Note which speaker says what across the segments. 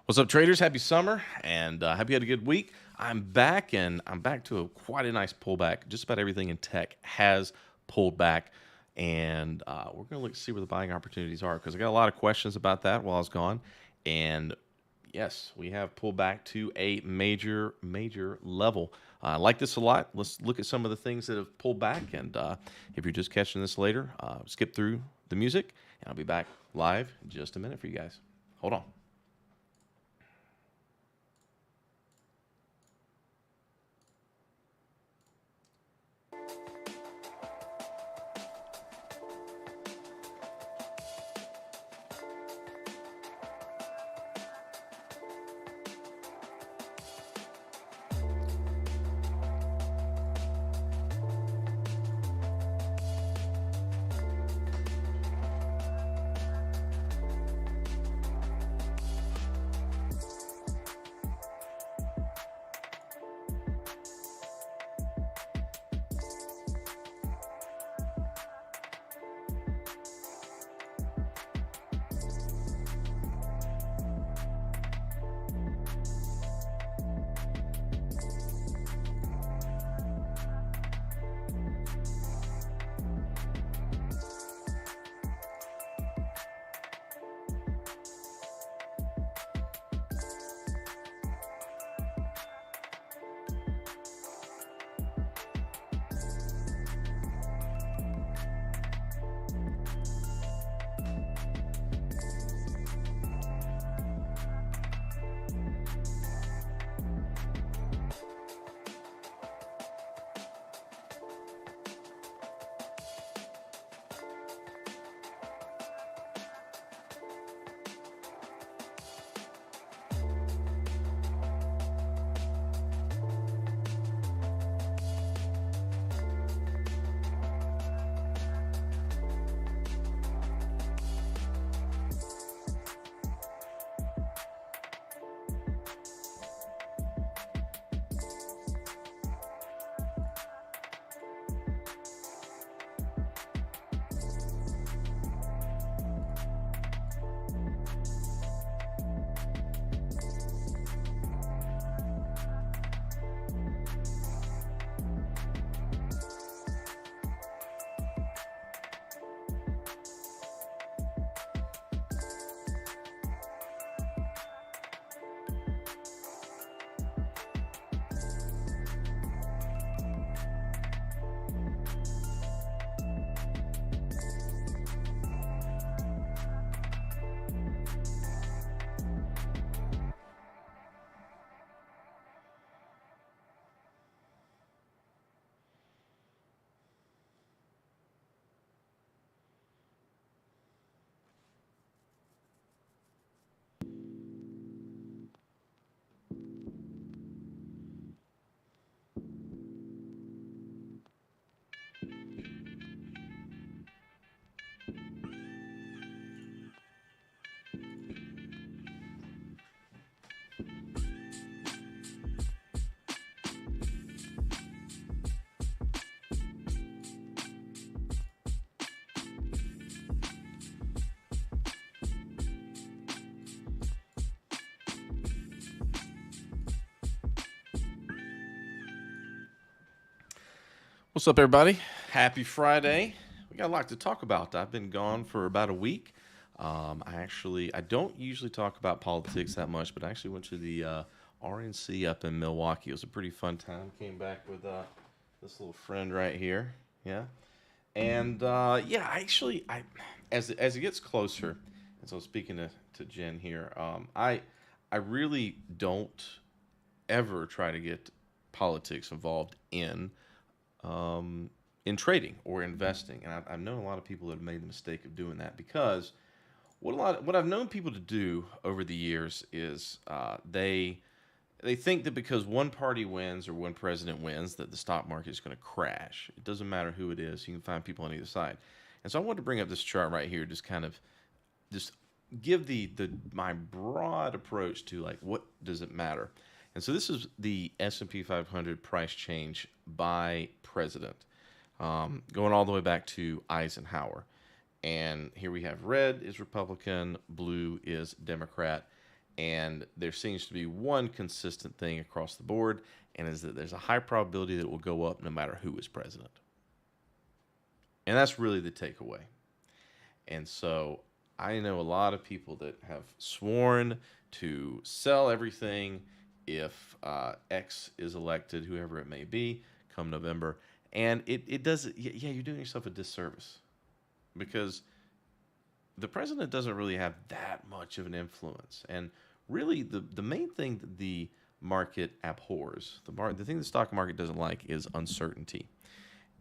Speaker 1: What's up, traders? Happy summer, and hope you had a good week. I'm back, and I'm back to quite a nice pullback. Just about everything in tech has pulled back, and we're going to look to see where the buying opportunities are because I got a lot of questions about that while I was gone. And yes, we have pulled back to a major level. I like this a lot. Let's look at some of the things that have pulled back, and if you're just catching this later, skip through the music, and I'll be back live in just a minute for you guys. Hold on. What's up, everybody? Happy Friday. We got a lot to talk about. I've been gone for about a week. I don't usually talk about politics that much, but I actually went to the RNC up in Milwaukee. It was a pretty fun time. Came back with this little friend right here. Yeah. And yeah, I as it gets closer, and so speaking to Jen here, I really don't ever try to get politics involved in trading or investing. And I've known a lot of people that have made the mistake of doing that because what I've known people to do over the years is they think that because one party wins or one president wins that the stock market is going to crash. It doesn't matter who it is. You can find people on either side. And so I wanted to bring up this chart right here, just kind of just give the my broad approach to like what does it matter. And so this is the S&P 500 price change by president, going all the way back to Eisenhower. And here we have red is Republican, blue is Democrat. And there seems to be one consistent thing across the board, and is that there's a high probability that it will go up no matter who is president. And that's really the takeaway. And so I know a lot of people that have sworn to sell everything if X is elected, whoever it may be, come November. And it does, yeah, you're doing yourself a disservice because the president doesn't really have that much of an influence. And really, the main thing that the market abhors, the thing the stock market doesn't like is uncertainty.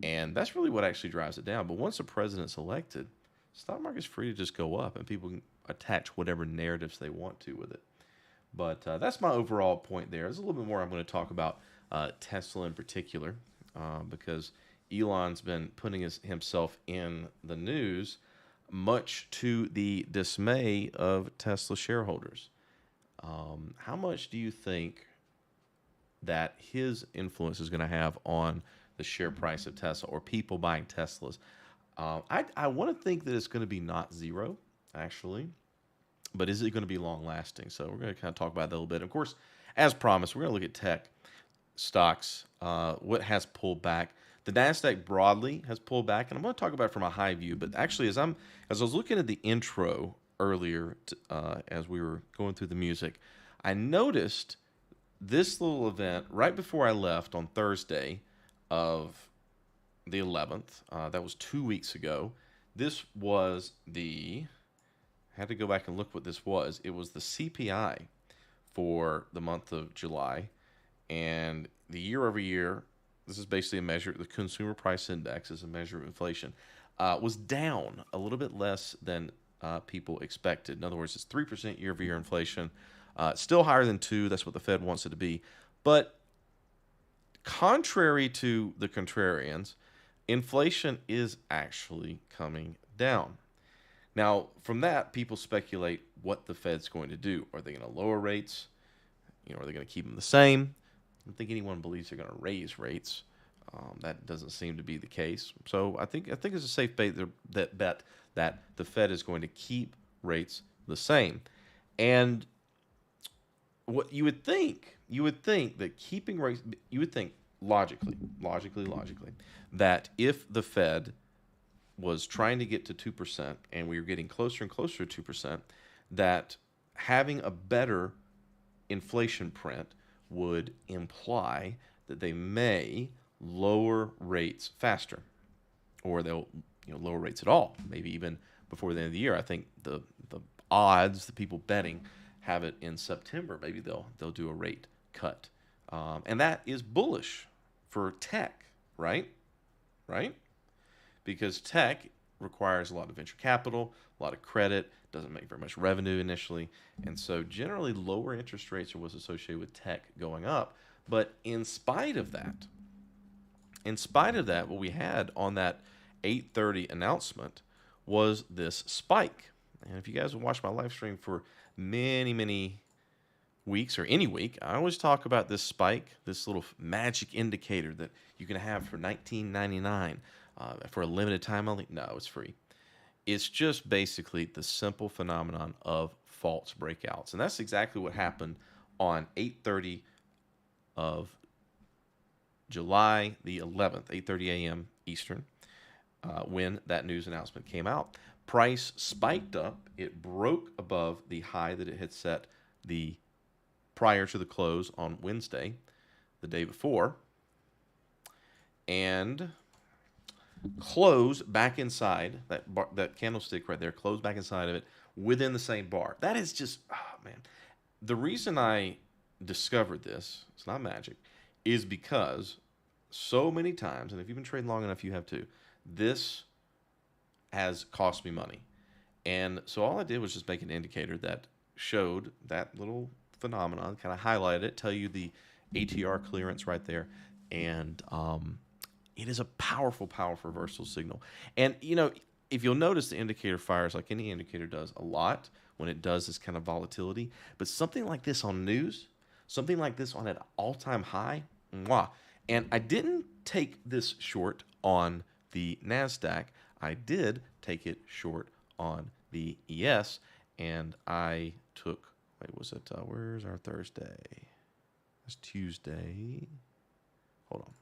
Speaker 1: And that's really what actually drives it down. But once a president's elected, stock market's free to just go up, and people can attach whatever narratives they want to with it. But that's my overall point there. There's a little bit more I'm going to talk about Tesla in particular, because Elon's been putting himself in the news, much to the dismay of Tesla shareholders. How much do you think that his influence is going to have on the share price of Tesla or people buying Teslas? I want to think that it's going to be not zero, actually, but is it going to be long lasting? So we're going to kind of talk about that a little bit. Of course, as promised, we're going to look at tech stocks, what has pulled back. The Nasdaq broadly has pulled back, and I'm going to talk about it from a high view. But actually, as I was looking at the intro earlier, as we were going through the music, I noticed this little event right before I left on Thursday of the 11th. That was 2 weeks ago. This was I had to go back and look what this was. It was the CPI for the month of July, and the year over year, this is basically a measure, the consumer price index is a measure of inflation, was down a little bit less than people expected. In other words, it's 3% year over year inflation, still higher than 2%. That's what the Fed wants it to be. But contrary to the contrarians, inflation is actually coming down. Now, from that, people speculate what the Fed's going to do. Are they going to lower rates? Are they going to keep them the same? I don't think anyone believes they're going to raise rates. That doesn't seem to be the case. So I think it's a safe bet that the Fed is going to keep rates the same. And what you would think that keeping rates, you would think logically, that if the Fed was trying to get to 2% and we were getting closer and closer to 2%, that having a better inflation print would imply that they may lower rates faster, or they'll lower rates at all, maybe even before the end of the year. I think the odds, the people betting, have it in September. Maybe they'll do a rate cut, and that is bullish for tech, right? Because tech requires a lot of venture capital, a lot of credit, doesn't make very much revenue initially, and so generally lower interest rates are what's associated with tech going up. But in spite of that, what we had on that 8:30 announcement was this spike. And if you guys have watched my live stream for many weeks, or any week, I always talk about this spike, this little magic indicator that you can have for $19.99 for a limited time only. No, it's free. It's just basically the simple phenomenon of false breakouts. And that's exactly what happened on 8:30 of July the 11th, 8:30 a.m. Eastern, when that news announcement came out. Price spiked up. It broke above the high that it had set prior to the close on Wednesday, the day before, and closed back inside that candlestick right there, closed back inside of it within the same bar. That is just, man. The reason I discovered this, it's not magic, is because so many times, and if you've been trading long enough, you have too, this has cost me money. And so all I did was just make an indicator that showed that little phenomenon, kind of highlighted it, tell you the ATR clearance right there, and it is a powerful reversal signal. And if you'll notice, the indicator fires like any indicator does a lot when it does this kind of volatility. But something like this on news, something like this on an all-time high, mwah. And I didn't take this short on the NASDAQ. I did take it short on the ES, and I took Wait, was it, where's our Thursday? It's Tuesday. Hold on.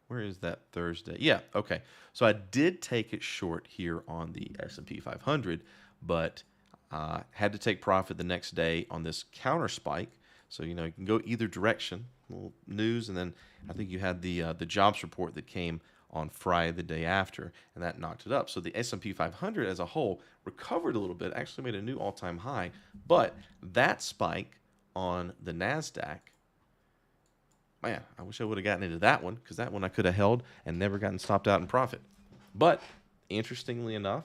Speaker 1: Where is that Thursday? Yeah, okay. So I did take it short here on the S&P 500, but had to take profit the next day on this counter spike. So, you can go either direction. Little news, and then I think you had the jobs report that came on Friday the day after, and that knocked it up. So the S&P 500 as a whole recovered a little bit, actually made a new all-time high, but that spike on the NASDAQ, man, I wish I would have gotten into that one, because that one I could have held and never gotten stopped out in profit. But interestingly enough,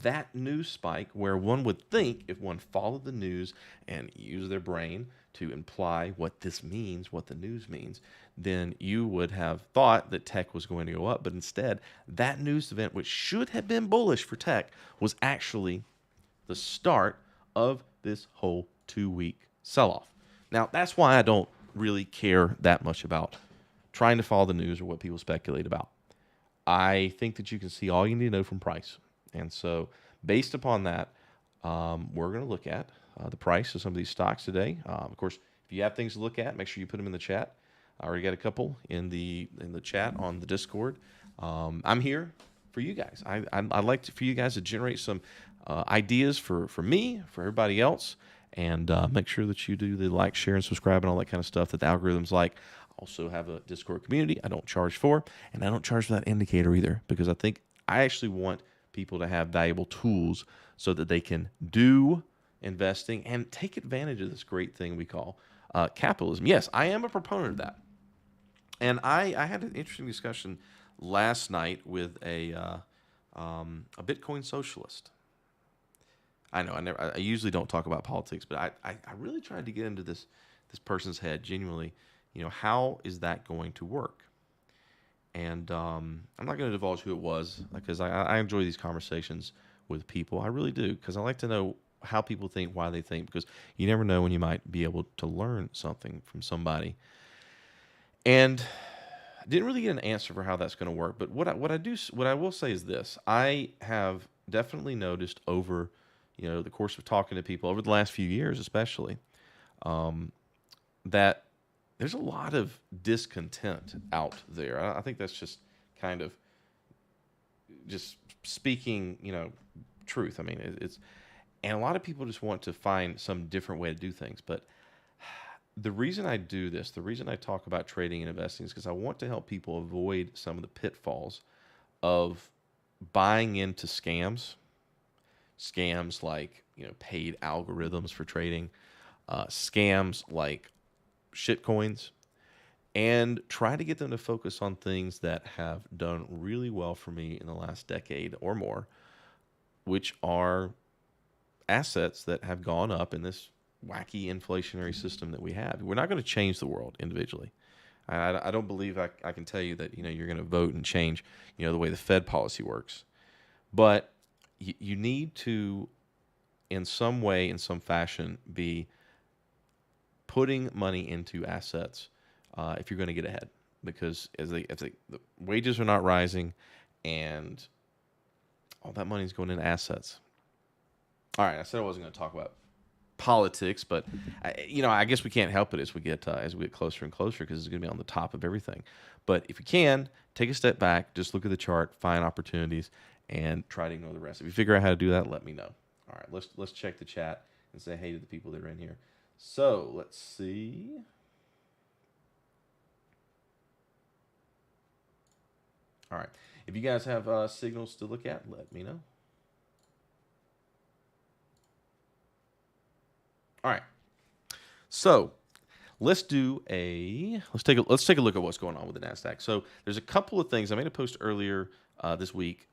Speaker 1: that news spike, where one would think if one followed the news and used their brain to imply what this means, what the news means, then you would have thought that tech was going to go up. But instead, that news event, which should have been bullish for tech, was actually the start of this whole 2-week sell-off. Now, that's why I don't really care that much about trying to follow the news or what people speculate about. I think that you can see all you need to know from price. And so based upon that, we're going to look at the price of some of these stocks today. Of course, if you have things to look at, make sure you put them in the chat. I already got a couple in the chat on the Discord. I'm here for you guys. I'd like for you guys to generate some ideas for me, for everybody else, and make sure that you do the like, share, and subscribe and all that kind of stuff that the algorithms like. Also have a Discord community I don't charge for, and I don't charge for that indicator either, because I actually want people to have valuable tools so that they can do investing and take advantage of this great thing we call capitalism. Yes, I am a proponent of that. And I had an interesting discussion last night with a Bitcoin socialist. I know I usually don't talk about politics, but I really tried to get into this person's head genuinely. How is that going to work? And I'm not going to divulge who it was, because I enjoy these conversations with people. I really do, because I like to know how people think, why they think, because you never know when you might be able to learn something from somebody. And I didn't really get an answer for how that's going to work. But what I will say is this: I have definitely noticed over, the course of talking to people over the last few years, especially, that there's a lot of discontent out there. I think that's just kind of just speaking, truth. I mean, and a lot of people just want to find some different way to do things. But the reason I do this, the reason I talk about trading and investing, is because I want to help people avoid some of the pitfalls of buying into scams like, paid algorithms for trading, scams like shitcoins, and try to get them to focus on things that have done really well for me in the last decade or more, which are assets that have gone up in this wacky inflationary system that we have. We're not going to change the world individually. I don't believe I can tell you that you're going to vote and change the way the Fed policy works, but you need to, in some way, in some fashion, be putting money into assets if you're going to get ahead, because as the wages are not rising and all that money is going into assets. All right, I said I wasn't going to talk about politics, but I guess we can't help it as we get closer and closer, because it's going to be on the top of everything. But if you can, take a step back, just look at the chart, find opportunities, and try to ignore the rest. If you figure out how to do that, let me know. All right, let's check the chat and say hey to the people that are in here. So let's see. All right, if you guys have signals to look at, let me know. All right, so let's take a look at what's going on with the NASDAQ. So there's a couple of things. I made a post earlier this week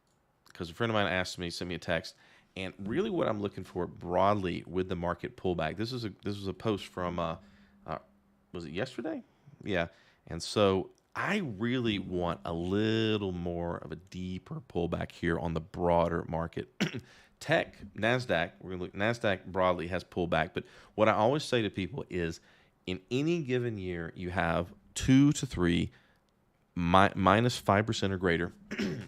Speaker 1: because a friend of mine sent me a text, and really what I'm looking for broadly with the market pullback. This was a post from was it yesterday? Yeah, and so I really want a little more of a deeper pullback here on the broader market. Tech, NASDAQ, we're going to look, NASDAQ broadly has pulled back, but what I always say to people is in any given year, you have 2 to 3 minus 5% or greater,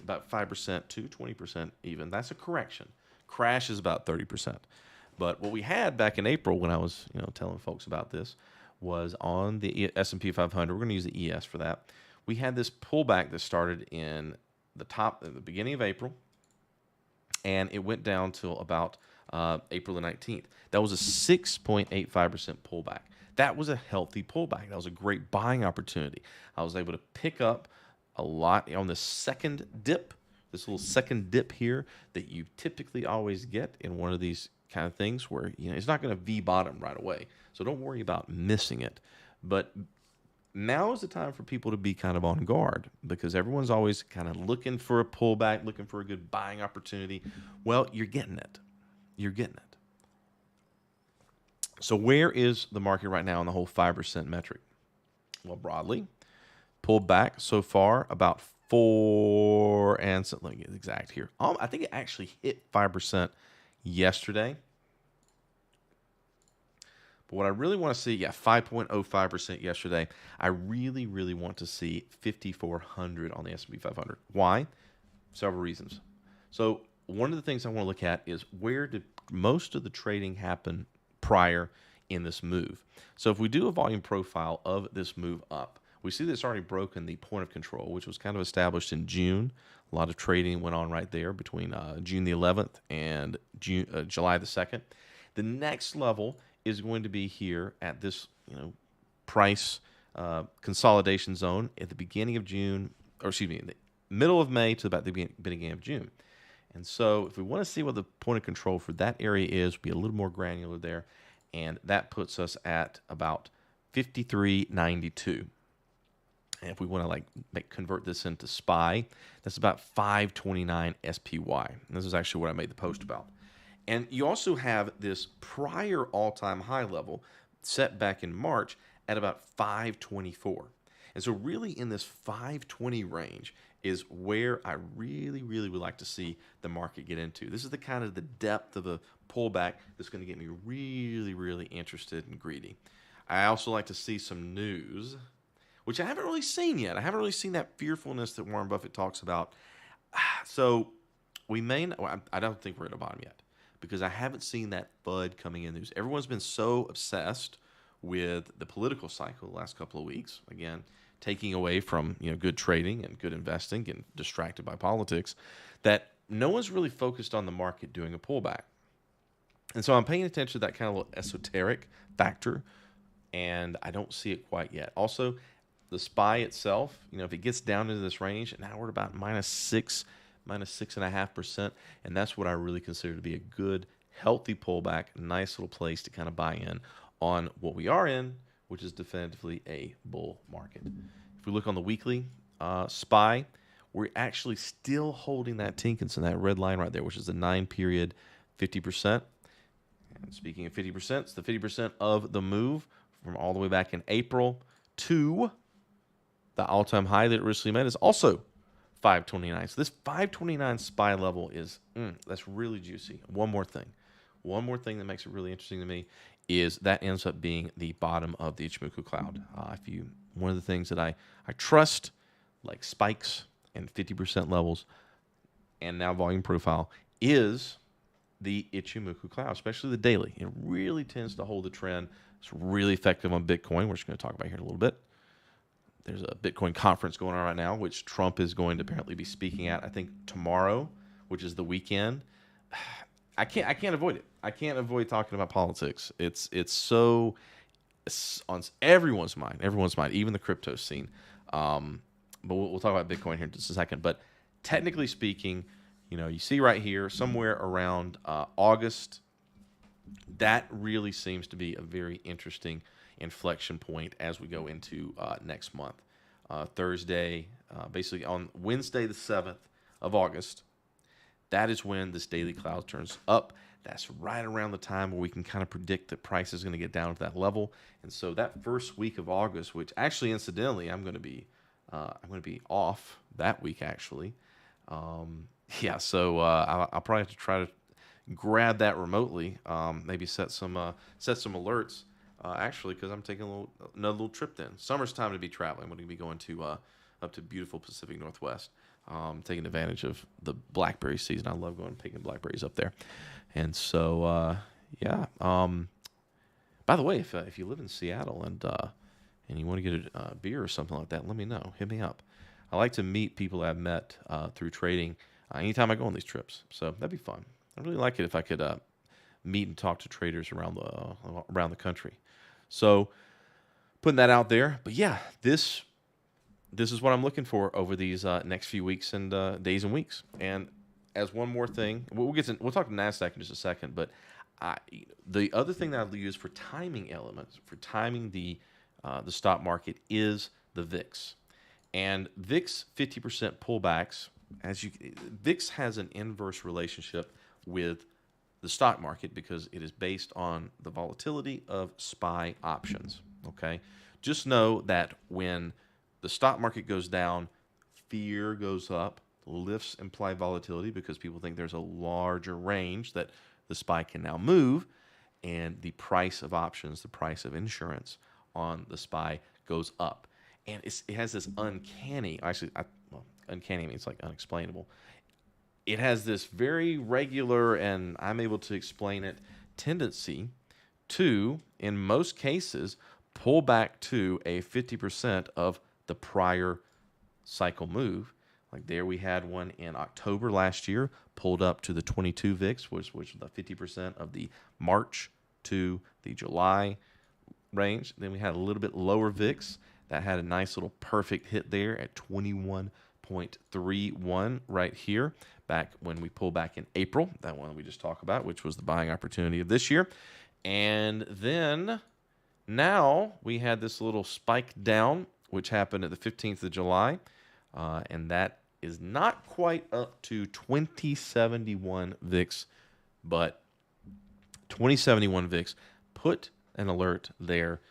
Speaker 1: about 5% to 20% even. That's a correction. Crash is about 30%. But what we had back in April when I was, telling folks about this was on the S&P 500. We're going to use the ES for that. We had this pullback that started in the beginning of April, and it went down till about April the 19th. That was a 6.85% pullback. That was a healthy pullback. That was a great buying opportunity. I was able to pick up a lot on the second dip, this little second dip here that you typically always get in one of these kind of things where it's not going to V bottom right away. So don't worry about missing it. But now is the time for people to be kind of on guard because everyone's always kind of looking for a pullback, looking for a good buying opportunity. Well, you're getting it. You're getting it. So where is the market right now on the whole 5% metric? Well, broadly, pulled back so far about 4 and so, let me get exact here. I think it actually hit 5% yesterday. But what I really want to see, 5.05% yesterday. I really, really want to see 5,400 on the S&P 500. Why? Several reasons. So one of the things I want to look at is where did most of the trading happen prior in this move. So if we do a volume profile of this move up, we see that it's already broken the point of control, which was kind of established in June. A lot of trading went on right there between June the 11th and July the 2nd. The next level is going to be here at this price consolidation zone at the beginning of June, or excuse me, the middle of May to about the beginning of June. And so if we want to see what the point of control for that area is, be a little more granular there, and that puts us at about 53.92. And if we want to convert this into SPY, that's about 529 SPY. And this is actually what I made the post about. And you also have this prior all-time high level set back in March at about 524. And so really in this 520 range is where I really, really would like to see the market get into. This is the kind of the depth of the pullback that's going to get me really, really interested and greedy. I also like to see some news, which I haven't really seen yet. I haven't really seen that fearfulness that Warren Buffett talks about. So we may not, well, I don't think we're at a bottom yet because I haven't seen that FUD coming in news. Everyone's been so obsessed with the political cycle the last couple of weeks. Again, taking away from good trading and good investing, getting distracted by politics, that no one's really focused on the market doing a pullback. And so I'm paying attention to that kind of little esoteric factor, and I don't see it quite yet. Also, the SPY itself, if it gets down into this range, now we're at about -6, -6.5%, and that's what I really consider to be a good, healthy pullback, nice little place to kind of buy in on what we are in, which is definitively a bull market. If we look on the weekly SPY, we're actually still holding that Tinkinson, that red line right there, which is the 9-period 50%. And speaking of 50%, it's the 50% of the move from all the way back in April to the all-time high that it recently made is also 529. So this 529 SPY level is, that's really juicy. One more thing that makes it really interesting to me is that ends up being the bottom of the Ichimoku cloud. One of the things that I trust, like spikes and 50% levels, and now volume profile, is the Ichimoku cloud, especially the daily. It really tends to hold the trend. It's really effective on Bitcoin. We're just going to talk about here in a little bit. There's a Bitcoin conference going on right now, which Trump is going to apparently be speaking at, I think, tomorrow, which is the weekend. I can't avoid it. I can't avoid talking about politics. It's on everyone's mind, even the crypto scene. But we'll talk about Bitcoin here in just a second. But technically speaking, you see right here, somewhere around August, that really seems to be a very interesting inflection point as we go into next month. Thursday, basically on Wednesday the 7th of August, that is when this daily cloud turns up. That's right around the time where we can kind of predict that price is going to get down to that level. And so that first week of August, which actually incidentally I'm going to be off that week actually. So I'll probably have to try to grab that remotely. Maybe set some alerts. Actually, because I'm taking another little trip then. Summer's time to be traveling. I'm going to be going to up to beautiful Pacific Northwest. taking advantage of the blackberry season. I love going and picking blackberries up there. And so, yeah. By the way, if you live in Seattle and you want to get a beer or something like that, let me know. Hit me up. I like to meet people I've met through trading anytime I go on these trips. So that'd be fun. I really like it if I could meet and talk to traders around the country. So putting that out there. But yeah, this is what I'm looking for over these next few weeks and days and weeks. And as one more thing, we'll talk to Nasdaq in just a second. But the other thing that I use for timing elements, for timing the stock market, is the VIX. And VIX 50% pullbacks, VIX has an inverse relationship with the stock market because it is based on the volatility of SPY options. Okay, just know that when the stock market goes down, fear goes up, lifts implied volatility because people think there's a larger range that the SPY can now move, and the price of options, the price of insurance on the SPY goes up. And it has this uncanny, uncanny means like unexplainable. It has this very regular, and I'm able to explain it, tendency to, in most cases, pull back to a 50% of the prior cycle move. Like there we had one in October last year, pulled up to the 22 VIX, which was the 50% of the March to the July range. Then we had a little bit lower VIX that had a nice little perfect hit there at 21.31 right here, back when we pulled back in April, that one we just talked about, which was the buying opportunity of this year. And then now we had this little spike down, which happened at the 15th of July, and that is not quite up to 2071 VIX, but 2071 VIX. Put an alert there.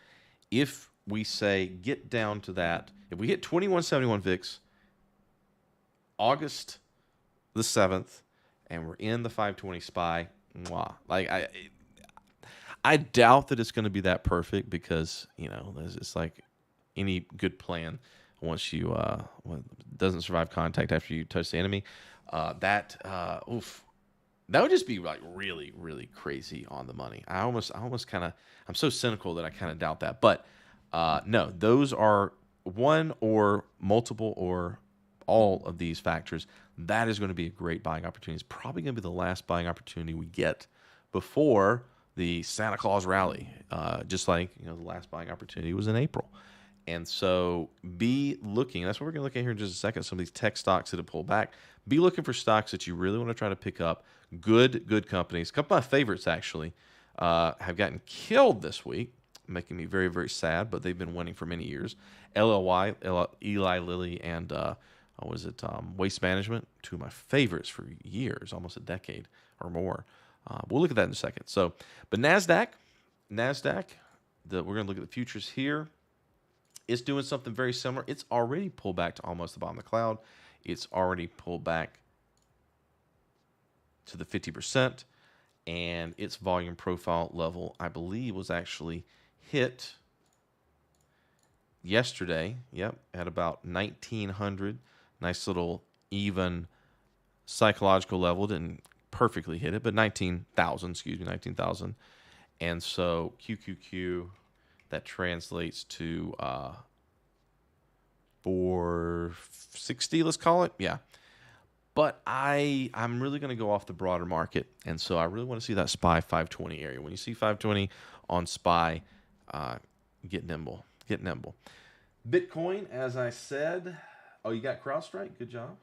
Speaker 1: If we say get down to that, if we hit 2171 VIX August the 7th and we're in the 520 SPY, like I doubt that it's going to be that perfect because, it's like any good plan. Once you doesn't survive contact after you touch the enemy, that would just be like really, really crazy on the money. I almost kind of, I'm so cynical that I kind of doubt that. But no, those are one or multiple or all of these factors. That is going to be a great buying opportunity. It's probably going to be the last buying opportunity we get before the Santa Claus rally. Just like the last buying opportunity was in April. And so be looking. That's what we're going to look at here in just a second. Some of these tech stocks that have pulled back. Be looking for stocks that you really want to try to pick up. Good companies. A couple of my favorites actually have gotten killed this week, making me very, very sad. But they've been winning for many years. LLY, Eli Lilly, and Waste Management. Two of my favorites for years, almost a decade or more. We'll look at that in a second. So, but Nasdaq, we're going to look at the futures here. It's doing something very similar. It's already pulled back to almost the bottom of the cloud. It's already pulled back to the 50%. And its volume profile level, I believe, was actually hit yesterday. Yep, at about 1900. Nice little even psychological level. Didn't perfectly hit it, but 19,000. And so QQQ, that translates to 460, let's call it. Yeah. But I'm really going to go off the broader market. And so I really want to see that SPY 520 area. When you see 520 on SPY, get nimble. Bitcoin, as I said. Oh, you got CrowdStrike? Good job.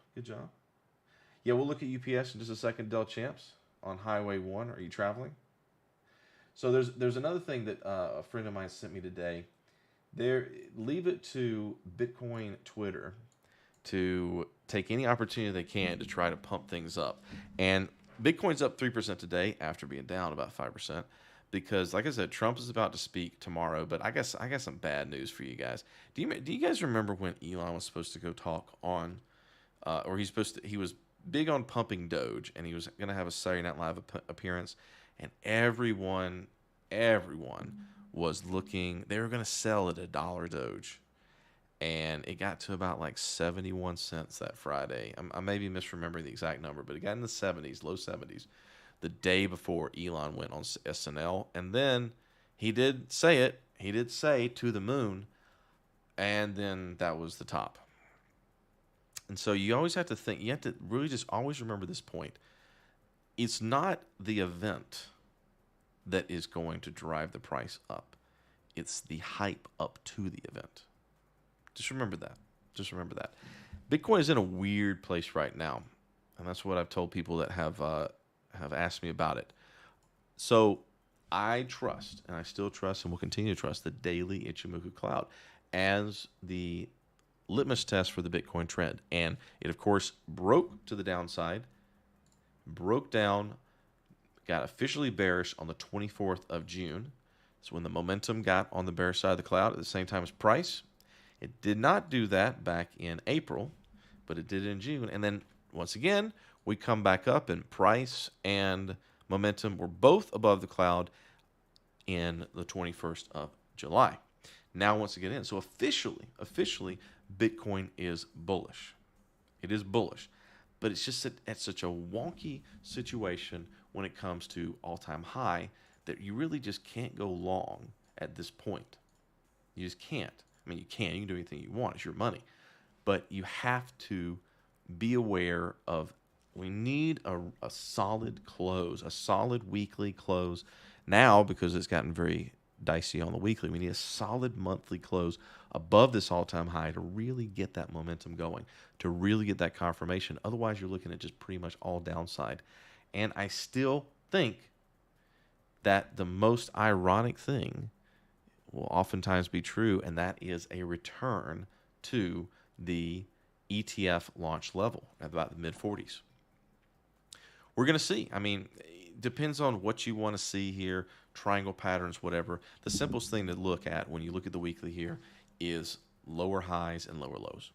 Speaker 1: Yeah, we'll look at UPS in just a second. Dell Champs on Highway 1. Are you traveling? So there's another thing that a friend of mine sent me today. Leave it to Bitcoin Twitter to take any opportunity they can to try to pump things up. And Bitcoin's up 3% today after being down about 5%. Because, like I said, Trump is about to speak tomorrow. But I got some bad news for you guys. Do you guys remember when Elon was supposed to go talk on, or he was big on pumping Doge, and he was going to have a Saturday Night Live appearance, and everyone was looking. They were going to sell at $1 Doge, and it got to about like 71 cents that Friday. I may be misremembering the exact number, but it got in the 70s, low 70s, the day before Elon went on SNL. And then he did say it. He did say to the moon, and then that was the top. And so you always have to think, you have to really just always remember this point. It's not the event that is going to drive the price up. It's the hype up to the event. Just remember that. Just remember that. Bitcoin is in a weird place right now, and that's what I've told people that have asked me about it. So I trust, and I still trust, and will continue to trust the daily Ichimoku cloud as the litmus test for the Bitcoin trend. And it, of course, broke to the downside, broke down, got officially bearish on the 24th of June. So when the momentum got on the bearish side of the cloud at the same time as price. It did not do that back in April, but it did in June. And then once again, we come back up, and price and momentum were both above the cloud in the 21st of July. Now once again, so officially, Bitcoin is bullish. It is bullish, but it's just at such a wonky situation when it comes to all-time high that you really just can't go long at this point. You just can't. I mean, you can do anything you want. It's your money. But you have to be aware of, we need a solid close, a solid weekly close. Now, because it's gotten very dicey on the weekly, we need a solid monthly close above this all-time high to really get that momentum going, to really get that confirmation. Otherwise, you're looking at just pretty much all downside. And I still think that the most ironic thing will oftentimes be true, and that is a return to the ETF launch level at about the mid-40s. We're going to see. I mean, it depends on what you want to see here, triangle patterns, whatever. The simplest thing to look at when you look at the weekly here is lower highs and lower lows.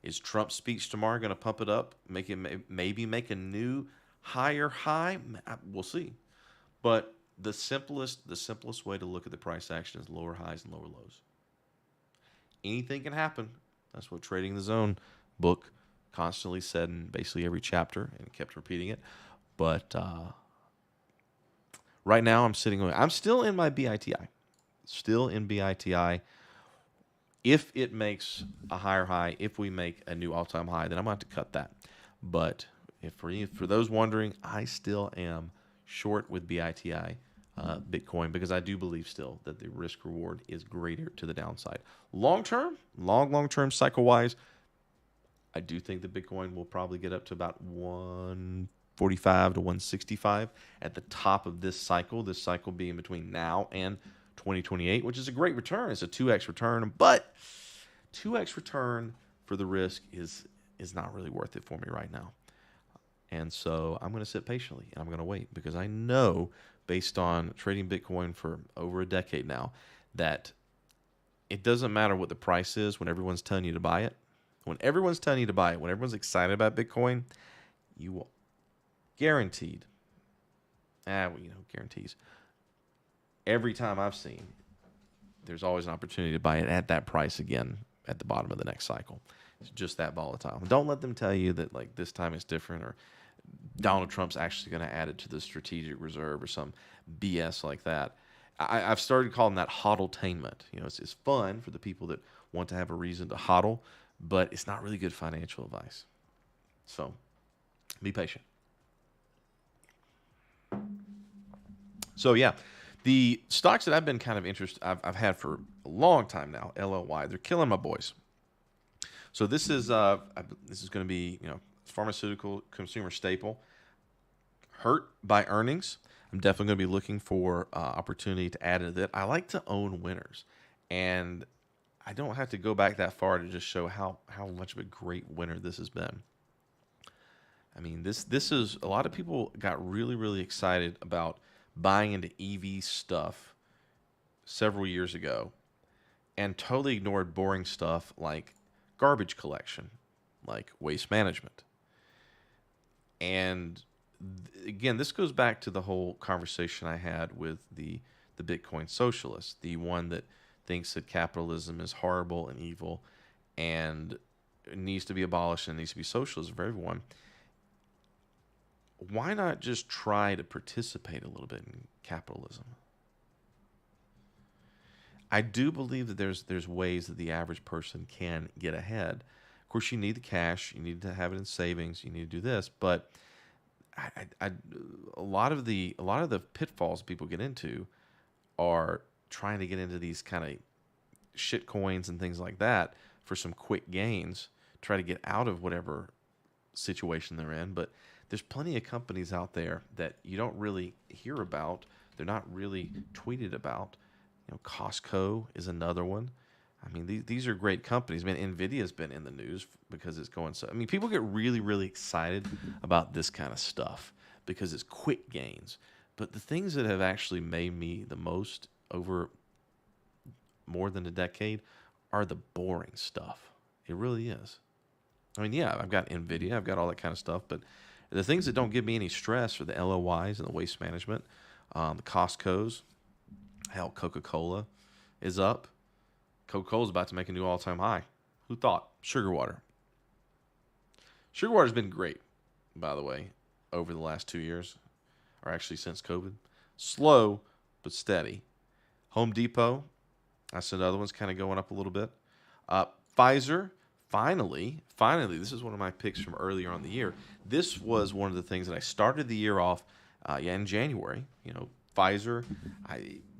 Speaker 1: Is Trump's speech tomorrow going to pump it up, maybe make a new higher high? We'll see. But the simplest way to look at the price action is lower highs and lower lows. Anything can happen. That's what Trading the Zone book constantly said in basically every chapter, and kept repeating it. But right now I'm still in my BITI. Still in BITI. If it makes a higher high, if we make a new all-time high, then I'm going to have to cut that. But for those wondering, I still am short with BITI. Bitcoin, because I do believe still that the risk reward is greater to the downside. Long term, long term cycle wise, I do think that Bitcoin will probably get up to about 145 to 165 at the top of this cycle being between now and 2028, which is a great return. It's a 2x return, but 2x return for the risk is not really worth it for me right now. And so I'm going to sit patiently, and I'm going to wait, because I know, based on trading Bitcoin for over a decade now, that it doesn't matter what the price is when everyone's telling you to buy it. When everyone's telling you to buy it, when everyone's excited about Bitcoin, you will guaranteed, guarantees. Every time I've seen, there's always an opportunity to buy it at that price again at the bottom of the next cycle. It's just that volatile. Don't let them tell you that like this time it's different, or Donald Trump's actually going to add it to the strategic reserve or some BS like that. I've started calling that hodltainment. It's fun for the people that want to have a reason to hodl, but it's not really good financial advice. So be patient. So yeah, the stocks that I've been kind of interested, I've had for a long time now, LLY, they're killing my boys. So this is going to be, pharmaceutical consumer staple. Hurt by earnings. I'm definitely going to be looking for opportunity to add into that. I like to own winners, and I don't have to go back that far to just show how much of a great winner this has been. I mean, this is, a lot of people got really, really excited about buying into EV stuff several years ago and totally ignored boring stuff like garbage collection, like waste management. And again, this goes back to the whole conversation I had with the Bitcoin socialist, the one that thinks that capitalism is horrible and evil and it needs to be abolished and it needs to be socialism for everyone, why not just try to participate a little bit in capitalism? I do believe that there's ways that the average person can get ahead. Of course, you need the cash, you need to have it in savings, you need to do this, but a lot of the pitfalls people get into are trying to get into these kind of shit coins and things like that for some quick gains, try to get out of whatever situation they're in. But there's plenty of companies out there that you don't really hear about. They're not really tweeted about. Costco is another one. I mean, these are great companies. I mean, Nvidia's been in the news because it's going so. I mean, people get really, really excited about this kind of stuff because it's quick gains. But the things that have actually made me the most over more than a decade are the boring stuff. It really is. I mean, yeah, I've got Nvidia, I've got all that kind of stuff, but the things that don't give me any stress are the LOIs and the waste management, the Costco's. Hell, Coca-Cola is up. Coca-Cola's about to make a new all-time high. Who thought? Sugar water. Sugar water's been great, by the way, over the last 2 years, or actually since COVID. Slow, but steady. Home Depot, that's another one's kind of going up a little bit. Pfizer, finally, this is one of my picks from earlier on the year. This was one of the things that I started the year off in January. Pfizer,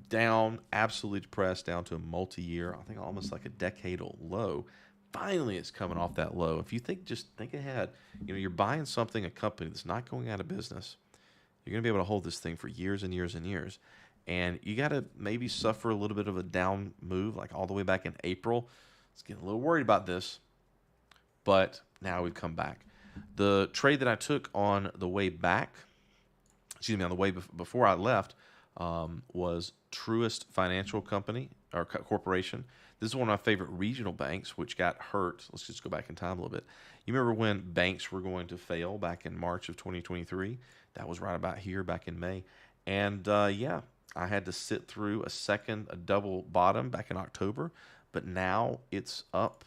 Speaker 1: down, absolutely depressed, down to a multi-year, I think almost like a decadal low. Finally, it's coming off that low. If you just think ahead, you're buying something, a company that's not going out of business. You're going to be able to hold this thing for years and years and years. And you got to maybe suffer a little bit of a down move, like all the way back in April. I was getting a little worried about this, but now we've come back. The trade that I took on the way back, on the way before I left, was Truist Financial Company or Corporation. This is one of my favorite regional banks, which got hurt. Let's just go back in time a little bit. You remember when banks were going to fail back in March of 2023? That was right about here back in May. And I had to sit through a double bottom back in October, but now it's up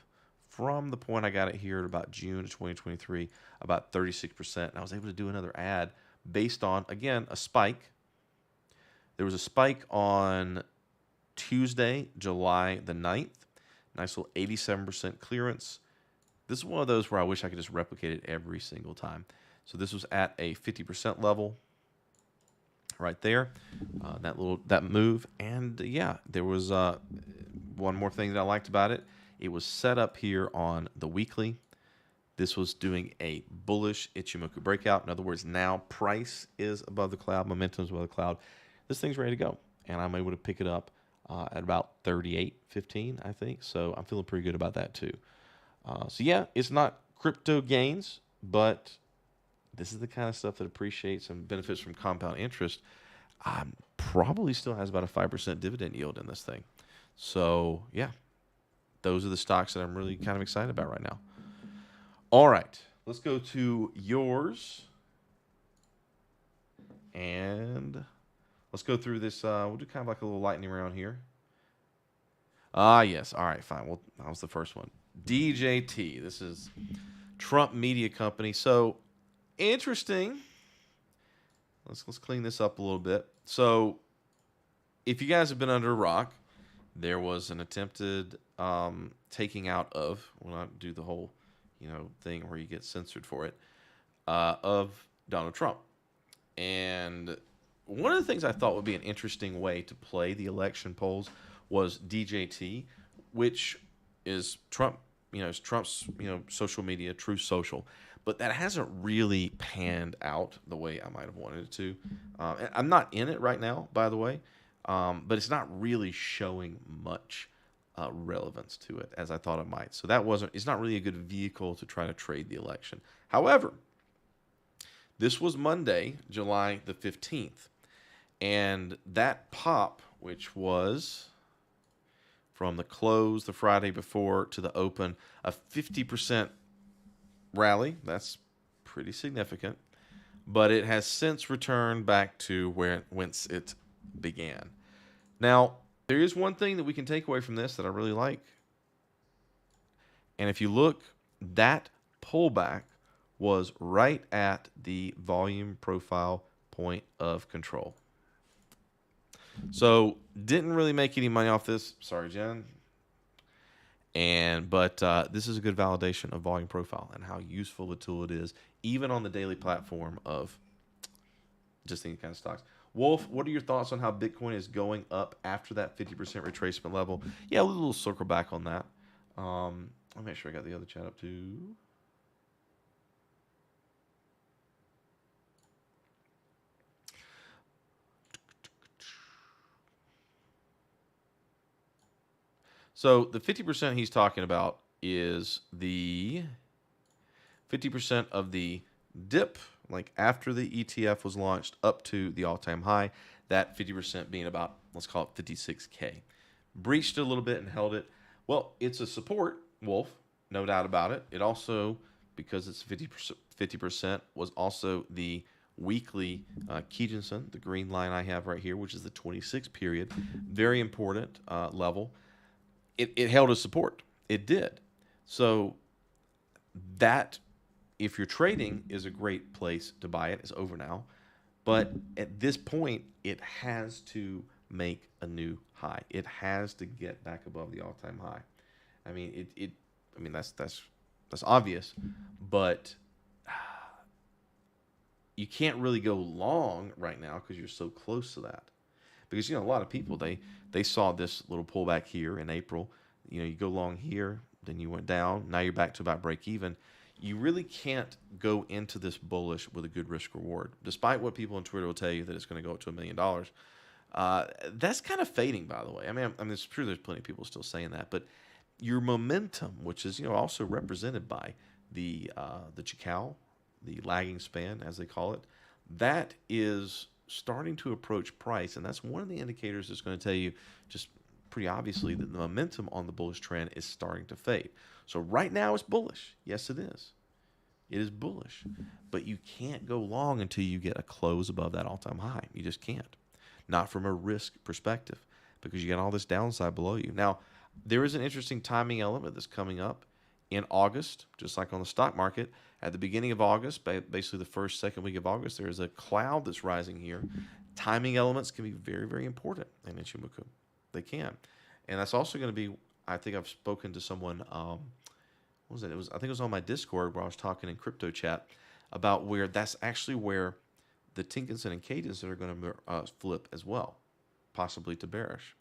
Speaker 1: from the point I got it here at about June of 2023, about 36%. And I was able to do another ad based on, again, a spike. There was a spike on Tuesday, July the 9th. Nice little 87% clearance. This is one of those where I wish I could just replicate it every single time. So this was at a 50% level right there, that move. And there was one more thing that I liked about it. It was set up here on the weekly. This was doing a bullish Ichimoku breakout. In other words, now price is above the cloud, momentum is above the cloud. This thing's ready to go, and I'm able to pick it up at about 38.15, I think. So I'm feeling pretty good about that too. It's not crypto gains, but this is the kind of stuff that appreciates and benefits from compound interest. Probably still has about a 5% dividend yield in this thing. So those are the stocks that I'm really kind of excited about right now. All right, let's go to yours, and let's go through this. We'll do kind of like a little lightning round here. Yes. All right, fine. Well, that was the first one. DJT. This is Trump Media Company. So interesting. Let's clean this up a little bit. So if you guys have been under a rock, there was an attempted taking out of, we'll not do the whole thing where you get censored for it, of Donald Trump. And one of the things I thought would be an interesting way to play the election polls was DJT, which is Trump, is Trump's, social media, True Social. But that hasn't really panned out the way I might have wanted it to. And I'm not in it right now, by the way, but it's not really showing much relevance to it as I thought it might. So it's not really a good vehicle to try to trade the election. However, this was Monday, July the 15th. And that pop, which was from the close the Friday before to the open, a 50% rally. That's pretty significant. But it has since returned back to whence it began. Now, There is one thing that we can take away from this that I really like. And if you look, that pullback was right at the volume profile point of control. So didn't really make any money off this. Sorry, Jen. But this is a good validation of volume profile and how useful the tool it is, even on the daily platform of just any kind of stocks. Wolf, what are your thoughts on how Bitcoin is going up after that 50% retracement level? Yeah, a little circle back on that. I'll make sure I got the other chat up too. So the 50% he's talking about is the 50% of the dip, like after the ETF was launched up to the all-time high, that 50% being about, let's call it 56K. Breached it a little bit and held it. Well, it's a support, Wolf, no doubt about it. It also, because it's 50%, was also the weekly Kijunsen, the green line I have right here, which is the 26 period. Very important level. It held a support. It did. So that, if you're trading, is a great place to buy it. It's over now. But at this point, it has to make a new high. It has to get back above the all-time high. I mean, that's obvious, but you can't really go long right now because you're so close to that. Because a lot of people they saw this little pullback here in April. You go long here, then you went down. Now you're back to about break even. You really can't go into this bullish with a good risk reward, despite what people on Twitter will tell you that it's going to go up to $1 million. That's kind of fading, by the way. I mean, it's true. There's plenty of people still saying that, but your momentum, which is also represented by the Chical, the lagging span as they call it, that is starting to approach price, and that's one of the indicators that's going to tell you just pretty obviously that the momentum on the bullish trend is starting to fade. So right now it's bullish. Yes, it is. It is bullish, but you can't go long until you get a close above that all-time high. You just can't. Not from a risk perspective, because you got all this downside below you. Now, there is an interesting timing element that's coming up in August, just like on the stock market. At the beginning of August, basically the first, second week of August, there is a cloud that's rising here. Timing elements can be very, very important in Ichimoku. They can. And that's also going to be, I think I've spoken to someone, what was it? I think it was on my Discord where I was talking in crypto chat about where that's actually where the Tinkinson and Cadence are going to flip as well, possibly to bearish.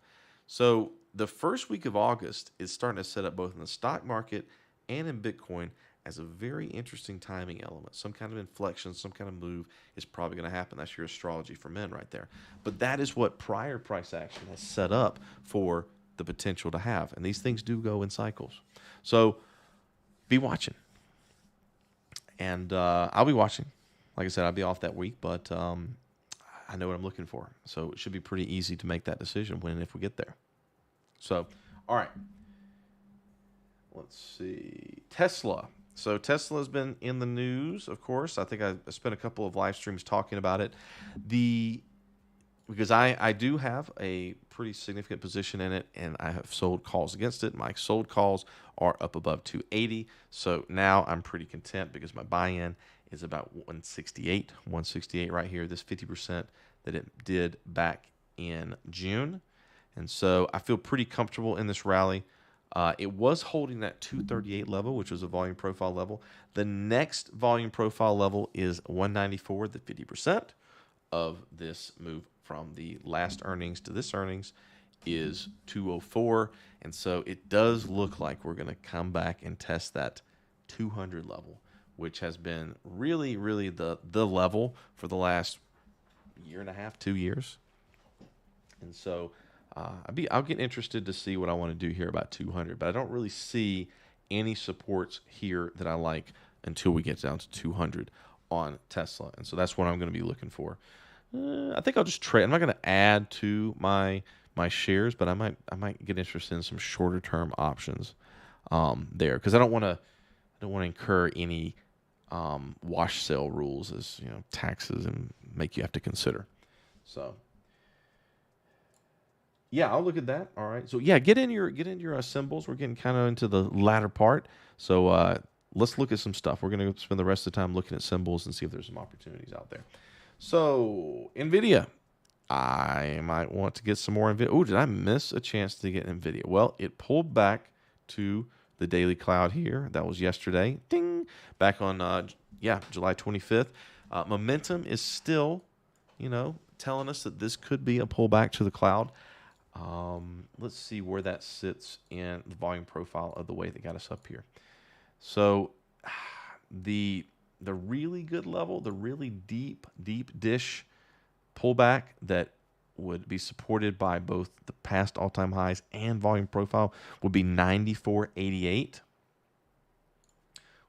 Speaker 1: So the first week of August is starting to set up both in the stock market and in Bitcoin as a very interesting timing element. Some kind of inflection, some kind of move is probably going to happen. That's your astrology for men right there. But that is what prior price action has set up for the potential to have. And these things do go in cycles. So be watching. And I'll be watching. Like I said, I'll be off that week, but I know what I'm looking for. So it should be pretty easy to make that decision when and if we get there. So, all right. Let's see. Tesla. So Tesla has been in the news, of course. I think I spent a couple of live streams talking about it. Because I do have a pretty significant position in it, and I have sold calls against it. My sold calls are up above 280. So now I'm pretty content because my buy-in is about 168 right here. This 50% that it did back in June. And so I feel pretty comfortable in this rally. It was holding that 238 level, which was a volume profile level. The next volume profile level is 194, the 50% of this move from the last earnings to this earnings is 204. And so it does look like we're going to come back and test that 200 level, which has been really, really the level for the last year and a half, 2 years. And so I'll get interested to see what I want to do here about 200, but I don't really see any supports here that I like until we get down to 200 on Tesla. And so that's what I'm going to be looking for. I think I'll just trade. I'm not going to add to my shares, but I might get interested in some shorter term options there, because I don't want to incur any wash sale rules, as taxes and make you have to consider. So Yeah, I'll look at that. All right. So yeah, get in your symbols. We're getting kind of into the latter part. So let's look at some stuff. We're gonna spend the rest of the time looking at symbols and see if there's some opportunities out there. So Nvidia, I might want to get some more Nvidia. Oh, did I miss a chance to get Nvidia? Well, it pulled back to the daily cloud here. That was yesterday. Ding. Back on July 25th. Momentum is still, telling us that this could be a pullback to the cloud. Let's see where that sits in the volume profile of the way that got us up here. So the really good level, the really deep dish pullback that would be supported by both the past all-time highs and volume profile would be 94.88.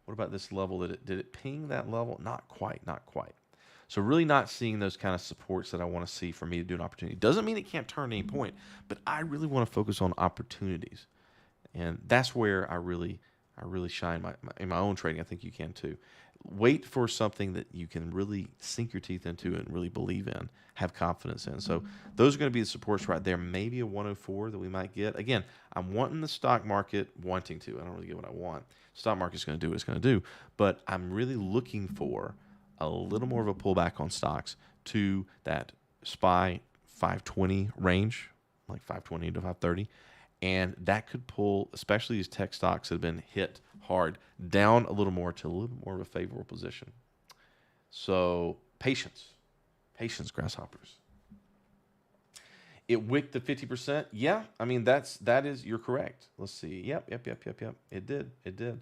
Speaker 1: What about this level? Did it ping that level? Not quite, not quite. So really not seeing those kind of supports that I want to see for me to do an opportunity. Doesn't mean it can't turn at any point, but I really want to focus on opportunities. And that's where I really shine in my own trading. I think you can too. Wait for something that you can really sink your teeth into and really believe in, have confidence in. So those are going to be the supports right there. Maybe a 104 that we might get. Again, I'm wanting the stock market wanting to. I don't really get what I want. Stock market's going to do what it's going to do. But I'm really looking for a little more of a pullback on stocks to that SPY 520 range, like 520 to 530. And that could pull, especially these tech stocks that have been hit hard, down a little more to a little bit more of a favorable position. So patience, grasshoppers. It wicked the 50%. Yeah, I mean you're correct. Let's see. Yep. It did.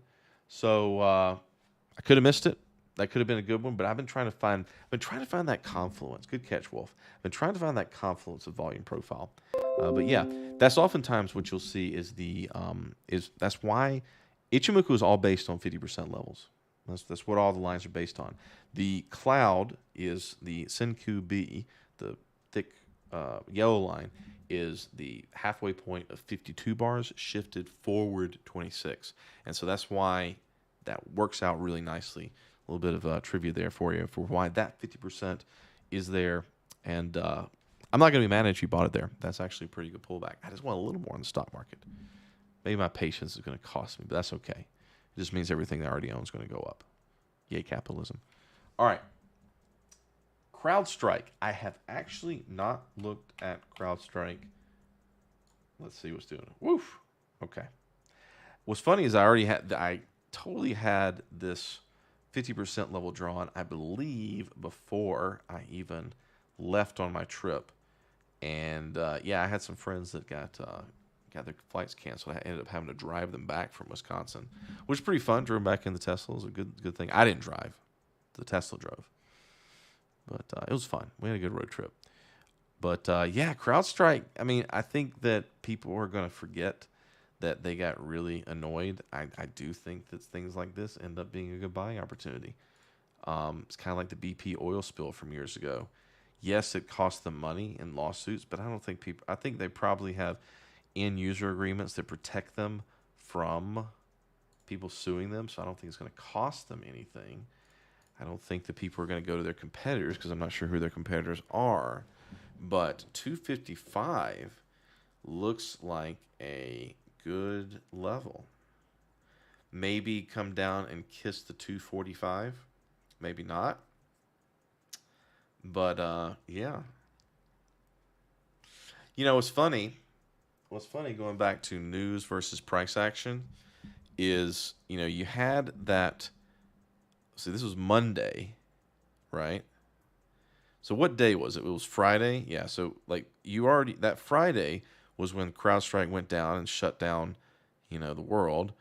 Speaker 1: So I could have missed it. That could have been a good one, but I've been trying to find that confluence. Good catch, Wolf. I've been trying to find that confluence of volume profile. But yeah, that's oftentimes what you'll see that's why Ichimoku is all based on 50% levels. That's what all the lines are based on. The cloud is the Senku B, the thick yellow line is the halfway point of 52 bars shifted forward 26, and so that's why that works out really nicely. A little bit of trivia there for you for why that 50% is there. And I'm not going to be mad if you bought it there. That's actually a pretty good pullback. I just want a little more in the stock market. Maybe my patience is going to cost me, but that's okay. It just means everything I already own is going to go up. Yay, capitalism. All right. CrowdStrike. I have actually not looked at CrowdStrike. Let's see what's doing. Woof. Okay. What's funny is I totally had this 50% level drawn, I believe, before I even left on my trip. And I had some friends that got their flights canceled. I ended up having to drive them back from Wisconsin, which was pretty fun. Drove back in the Tesla. It was a good thing. I didn't drive. The Tesla drove. But it was fun. We had a good road trip. But CrowdStrike, I mean, I think that people are going to forget that they got really annoyed. I do think that things like this end up being a good buying opportunity. It's kind of like the BP oil spill from years ago. Yes, it cost them money in lawsuits, but I think they probably have end user agreements that protect them from people suing them. So I don't think it's going to cost them anything. I don't think that people are going to go to their competitors because I'm not sure who their competitors are. But 255 looks like a good level. Maybe come down and kiss the 245. Maybe not. But yeah. What's funny going back to news versus price action is, you had that. See, this was Monday, right? So what day was it? It was Friday. Yeah. So that Friday was when CrowdStrike went down and shut down, the world.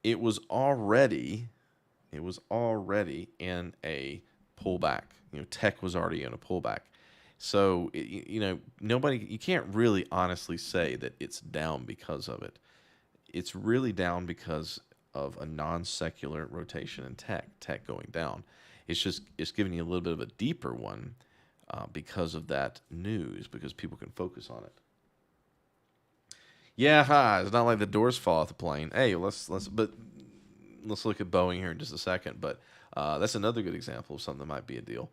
Speaker 1: It was already in a pullback. Tech was already in a pullback. So, you can't really honestly say that it's down because of it. It's really down because of a non-secular rotation in tech going down. It's giving you a little bit of a deeper one because of that news, because people can focus on it. Yeah, it's not like the doors fall off the plane. Hey, let's look at Boeing here in just a second. But that's another good example of something that might be a deal.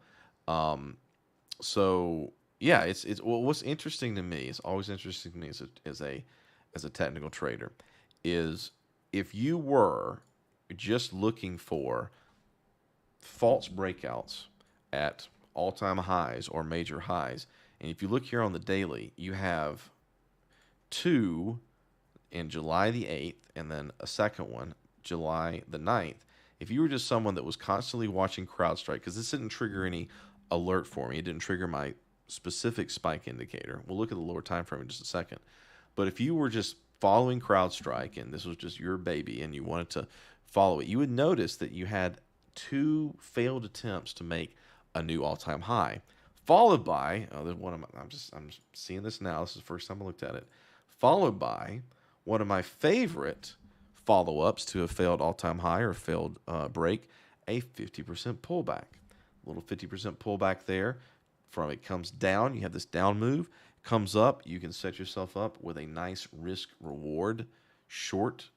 Speaker 1: So Yeah, it's well, what's interesting to me, it's always interesting to me as a technical trader, is if you were just looking for false breakouts at all-time highs or major highs, and if you look here on the daily, you have two in July the 8th and then a second one July the 9th. If you were just someone that was constantly watching CrowdStrike, because this didn't trigger any alert for me, it didn't trigger my specific spike indicator. We'll look at the lower time frame in just a second. But if you were just following CrowdStrike and this was just your baby and you wanted to follow it, you would notice that you had two failed attempts to make a new all-time high, followed by there's one of my, I'm seeing this now. This is the first time I looked at it. Followed by one of my favorite follow-ups to a failed all-time high or failed break, a 50% pullback. A little 50% pullback there. From it comes down, you have this down move, comes up, you can set yourself up with a nice risk reward short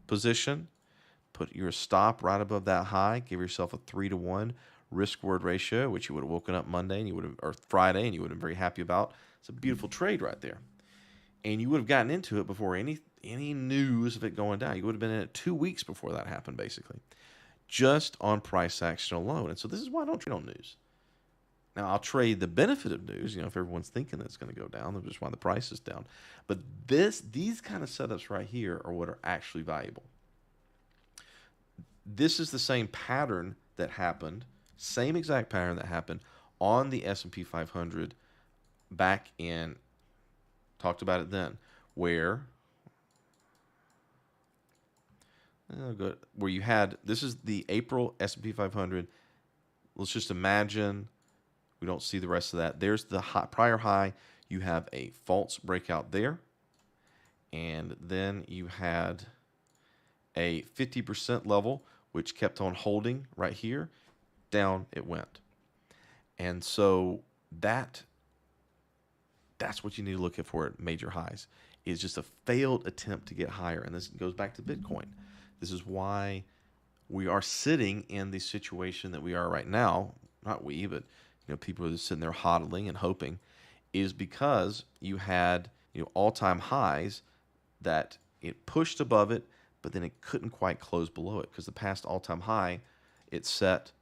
Speaker 1: position. Put your stop right above that high, give yourself a 3-to-1 risk reward ratio, which you would have woken up Monday and you would have, or Friday, and you would have been very happy about. It's a beautiful trade right there. And you would have gotten into it before any news of it going down. You would have been in it 2 weeks before that happened, basically, just on price action alone. And so this is why I don't trade on news. Now, I'll trade the benefit of news, if everyone's thinking that it's going to go down, that's just why the price is down. But these kind of setups right here are what are actually valuable. This is the same pattern that happened, same exact pattern that happened on the S&P 500 back in, talked about it then, where you had, this is the April S&P 500. Let's just imagine we don't see the rest of that. There's the prior high. You have a false breakout there. And then you had a 50% level, which kept on holding right here. Down it went. And so that's what you need to look at for at major highs, is just a failed attempt to get higher. And this goes back to Bitcoin. This is why we are sitting in the situation that we are right now. Not we, but people are sitting there hodling and hoping, is because you had all-time highs that it pushed above it, but then it couldn't quite close below it because the past all-time high it set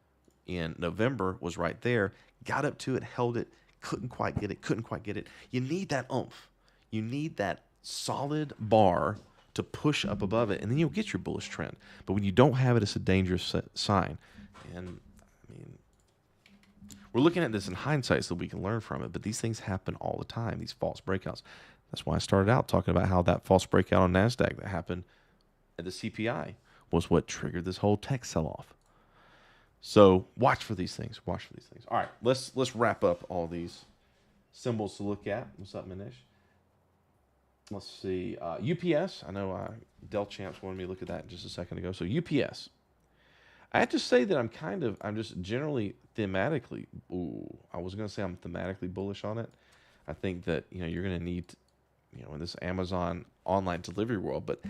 Speaker 1: in November was right there, got up to it, held it, couldn't quite get it. You need that oomph. You need that solid bar to push up above it, and then you'll get your bullish trend. But when you don't have it, it's a dangerous sign. And I mean, we're looking at this in hindsight so we can learn from it, but these things happen all the time, these false breakouts. That's why I started out talking about how that false breakout on NASDAQ that happened at the CPI was what triggered this whole tech sell-off. So watch for these things. All right, let's wrap up all these symbols to look at. What's up, Manish? Let's see. UPS. I know Del Champs wanted me to look at that just a second ago. So UPS. I have to say that I'm just generally thematically, I was going to say I'm thematically bullish on it. I think that, you're going to need, in this Amazon online delivery world, but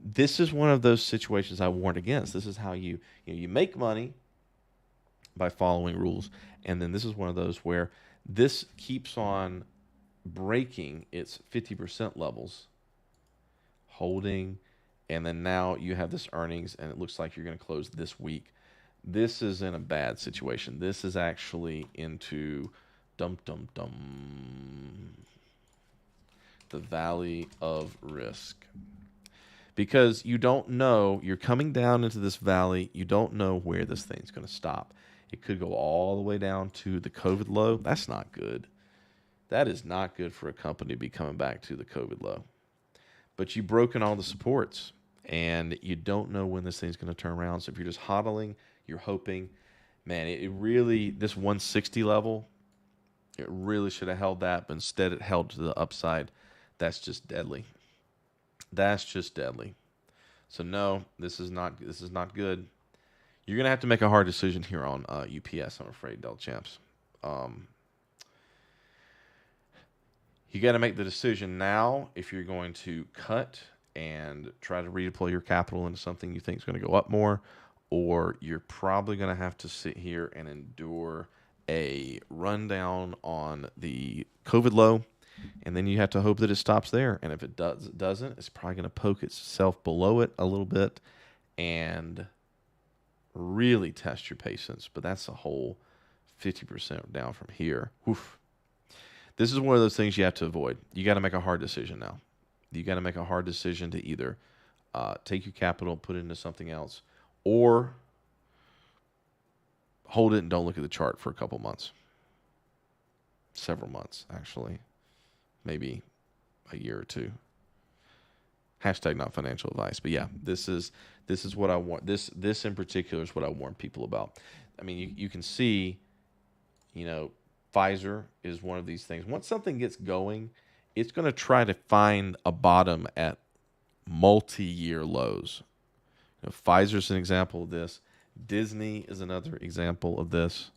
Speaker 1: this is one of those situations I warned against. This is how you make money by following rules. And then this is one of those where this keeps on breaking its 50% levels, holding, and then now you have this earnings, and it looks like you're going to close this week. This is in a bad situation. This is actually into the valley of risk. Because you don't know, you're coming down into this valley, you don't know where this thing's going to stop. It could go all the way down to the COVID low. That's not good. That is not good for a company to be coming back to the COVID low. But you've broken all the supports, and you don't know when this thing's going to turn around. So if you're just hodling, you're hoping, man, it really, this 160 level, it really should have held that, but instead it held to the upside. That's just deadly. So no, this is not good. You're going to have to make a hard decision here on UPS, I'm afraid, Del Champs. You got to make the decision now if you're going to cut and try to redeploy your capital into something you think is going to go up more, or you're probably going to have to sit here and endure a rundown on the COVID low, and then you have to hope that it stops there. And if it doesn't, it's probably going to poke itself below it a little bit and really test your patience. But that's a whole 50% down from here. Oof. This is one of those things you have to avoid. You got to make a hard decision now. You got to make a hard decision to either take your capital, put it into something else, or hold it and don't look at the chart for a couple months. Several months, actually. Maybe a year or two. Hashtag not financial advice. But yeah, this is what I want. This in particular is what I warn people about. I mean, you can see, Pfizer is one of these things. Once something gets going, it's going to try to find a bottom at multi-year lows. Pfizer's an example of this. Disney is another example of this,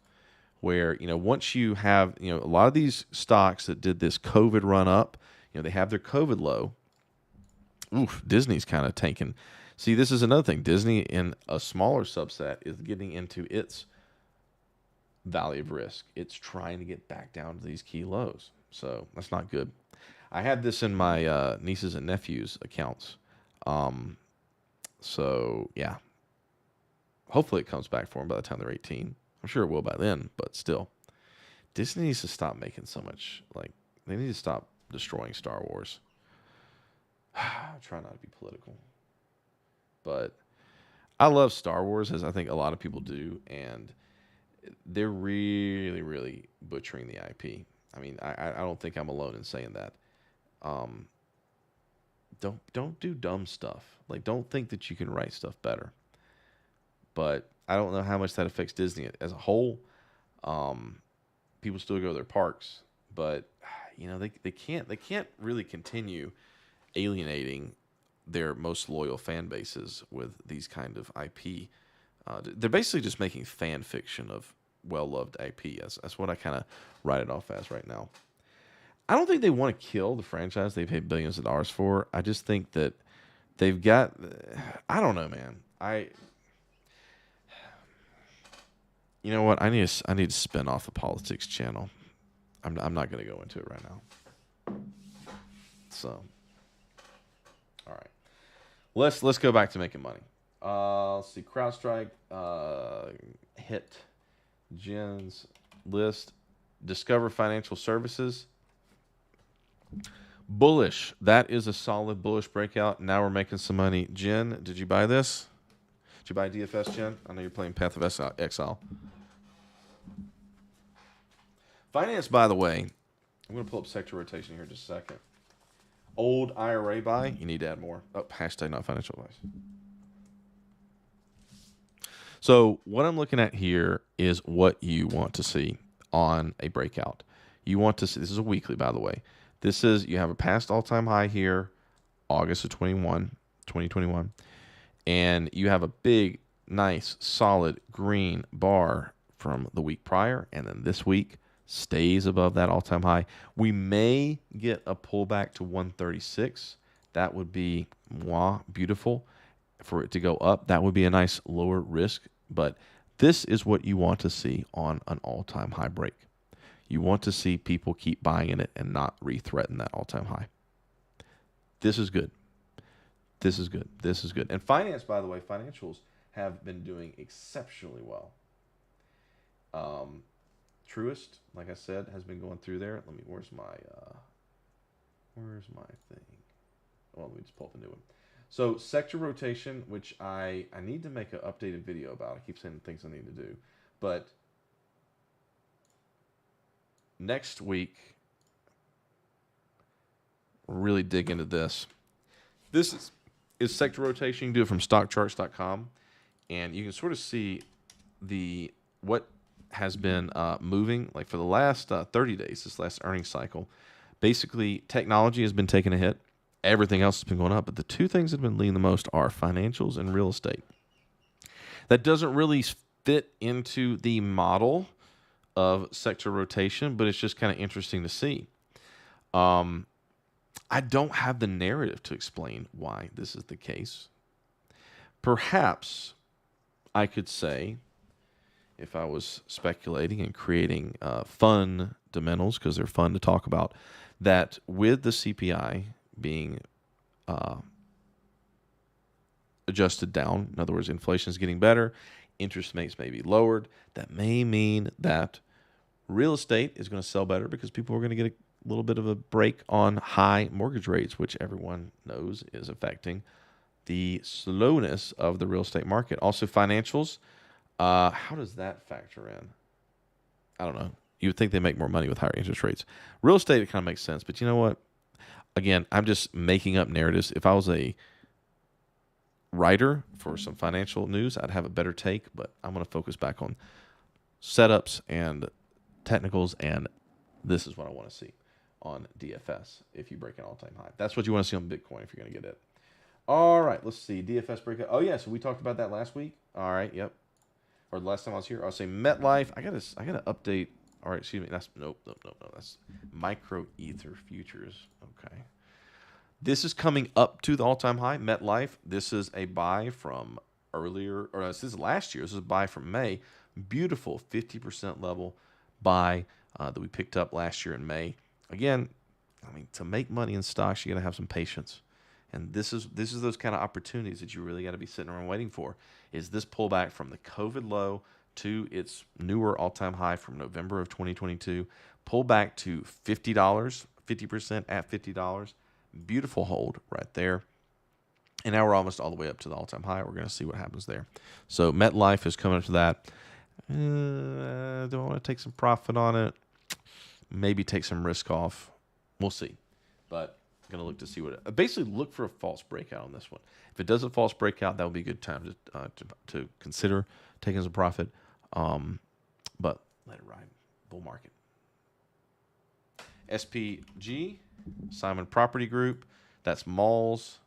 Speaker 1: where, once you have, a lot of these stocks that did this COVID run up, they have their COVID low. Oof, Disney's kind of tanking. See, this is another thing. Disney, in a smaller subset, is getting into its valley of risk. It's trying to get back down to these key lows. So that's not good. I had this in my nieces and nephews' accounts. So, yeah. Hopefully it comes back for them by the time they're 18. I'm sure it will by then, but still. Disney needs to stop making so much, they need to stop destroying Star Wars. I try not to be political. But I love Star Wars, as I think a lot of people do, and they're really, really butchering the IP. I mean, I don't think I'm alone in saying that. Don't do dumb stuff. Don't think that you can write stuff better. But I don't know how much that affects Disney as a whole. People still go to their parks, but they can't really continue alienating their most loyal fan bases with these kind of IP. They're basically just making fan fiction of well-loved IP. That's what I kind of write it off as right now. I don't think they want to kill the franchise they've paid billions of dollars for. I just think that they've got... I don't know, man. You know what? I need to spin off the politics channel. I'm not going to go into it right now. So, all right. Let's go back to making money. Let's see. CrowdStrike hit Jen's list. Discover Financial Services. Bullish. That is a solid bullish breakout. Now we're making some money. Jen, did you buy this? Did you buy DFS, Jen? I know you're playing Path of Exile. Finance, by the way, I'm going to pull up sector rotation here in just a second. Old IRA buy. You need to add more. Oh, hashtag not financial advice. So what I'm looking at here is what you want to see on a breakout. You want to see, this is a weekly, by the way. This is, you have a past all-time high here, August of 2021. And you have a big, nice, solid green bar from the week prior. And then this week stays above that all-time high. We may get a pullback to 136. That would be beautiful for it to go up. That would be a nice lower risk. But this is what you want to see on an all-time high break. You want to see people keep buying in it and not re-threaten that all-time high. This is good. This is good. This is good. And finance, by the way, financials have been doing exceptionally well. Truist, like I said, has been going through there. Where's my thing? Well, let me just pull up a new one. So sector rotation, which I need to make an updated video about. I keep saying things I need to do. But next week, really dig into this. This is sector rotation. You can do it from stockcharts.com. And you can sort of see what has been moving like for the last 30 days, this last earnings cycle. Basically, technology has been taking a hit. Everything else has been going up. But the two things that have been leading the most are financials and real estate. That doesn't really fit into the model of sector rotation, but it's just kind of interesting to see. I don't have the narrative to explain why this is the case. Perhaps I could say if I was speculating and creating fundamentals, because they're fun to talk about, that with the CPI being uh, adjusted down, in other words, inflation is getting better, interest rates may be lowered, that may mean that real estate is going to sell better because people are going to get a little bit of a break on high mortgage rates, which everyone knows is affecting the slowness of the real estate market. Also, financials. How does that factor in? I don't know. You would think they make more money with higher interest rates. Real estate, it kind of makes sense. But you know what? Again, I'm just making up narratives. If I was a writer for some financial news, I'd have a better take. But I'm going to focus back on setups and technicals, and this is what I want to see on DFS if you break an all-time high. That's what you want to see on Bitcoin if you're going to get it. All right, let's see. DFS breakout. Oh, yeah, so we talked about that last week. All right, yep. Or the last time I was here. I'll say MetLife. I gotta update. All right, excuse me. That's nope. That's Micro Ether futures. Okay. This is coming up to the all-time high. MetLife. This is a buy from earlier, or this is last year. This is a buy from May. Beautiful 50% level buy that we picked up last year in May. Again, I mean, to make money in stocks, you got to have some patience. And this is those kind of opportunities that you really got to be sitting around waiting for. Is this pullback from the COVID low to its newer all-time high from November of 2022, pull back to $50, 50% at $50. Beautiful hold right there. And now we're almost all the way up to the all-time high. We're going to see what happens there. So MetLife is coming up to that. Do I want to take some profit on it? Maybe take some risk off. We'll see. But I'm going to look to see what basically look for a false breakout on this one. If it does a false breakout, that would be a good time to consider taking some profit. But let it ride. Bull market. SPG, Simon Property Group. That's malls.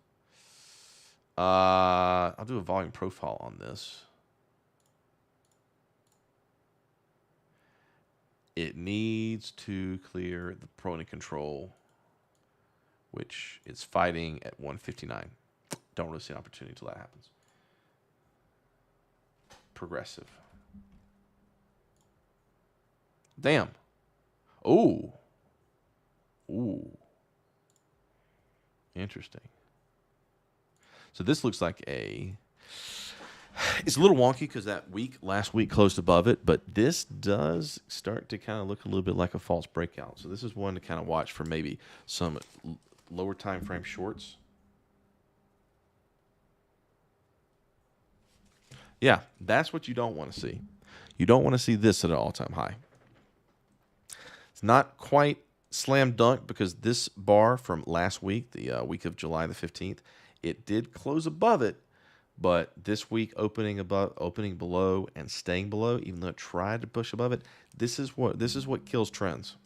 Speaker 1: I'll do a volume profile on this. It needs to clear the Prona control, which it's fighting at 159. Don't really see an opportunity until that happens. Progressive. Damn. Oh. Ooh. Interesting. So this looks like it's a little wonky because last week closed above it, but this does start to kind of look a little bit like a false breakout. So this is one to kind of watch for maybe some lower time frame shorts. Yeah, that's what you don't want to see. You don't want to see this at an all-time high. It's not quite slam dunk because this bar from last week, the week of July the 15th, it did close above it, but this week opening below and staying below, even though it tried to push above it, this is what kills trends.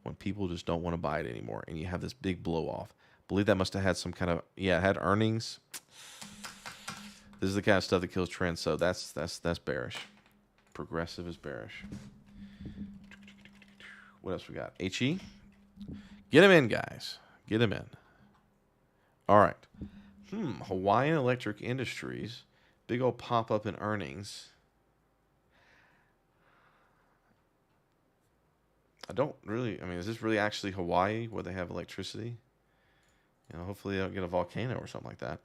Speaker 1: When people just don't want to buy it anymore and you have this big blow off. I believe that must have had some kind of it had earnings. This is the kind of stuff that kills trends, so that's bearish. Progressive is bearish. What else we got? HE. Get him in, guys. Get him in. All right. Hawaiian Electric Industries. Big old pop up in earnings. Is this really actually Hawaii where they have electricity? Hopefully they don't get a volcano or something like that.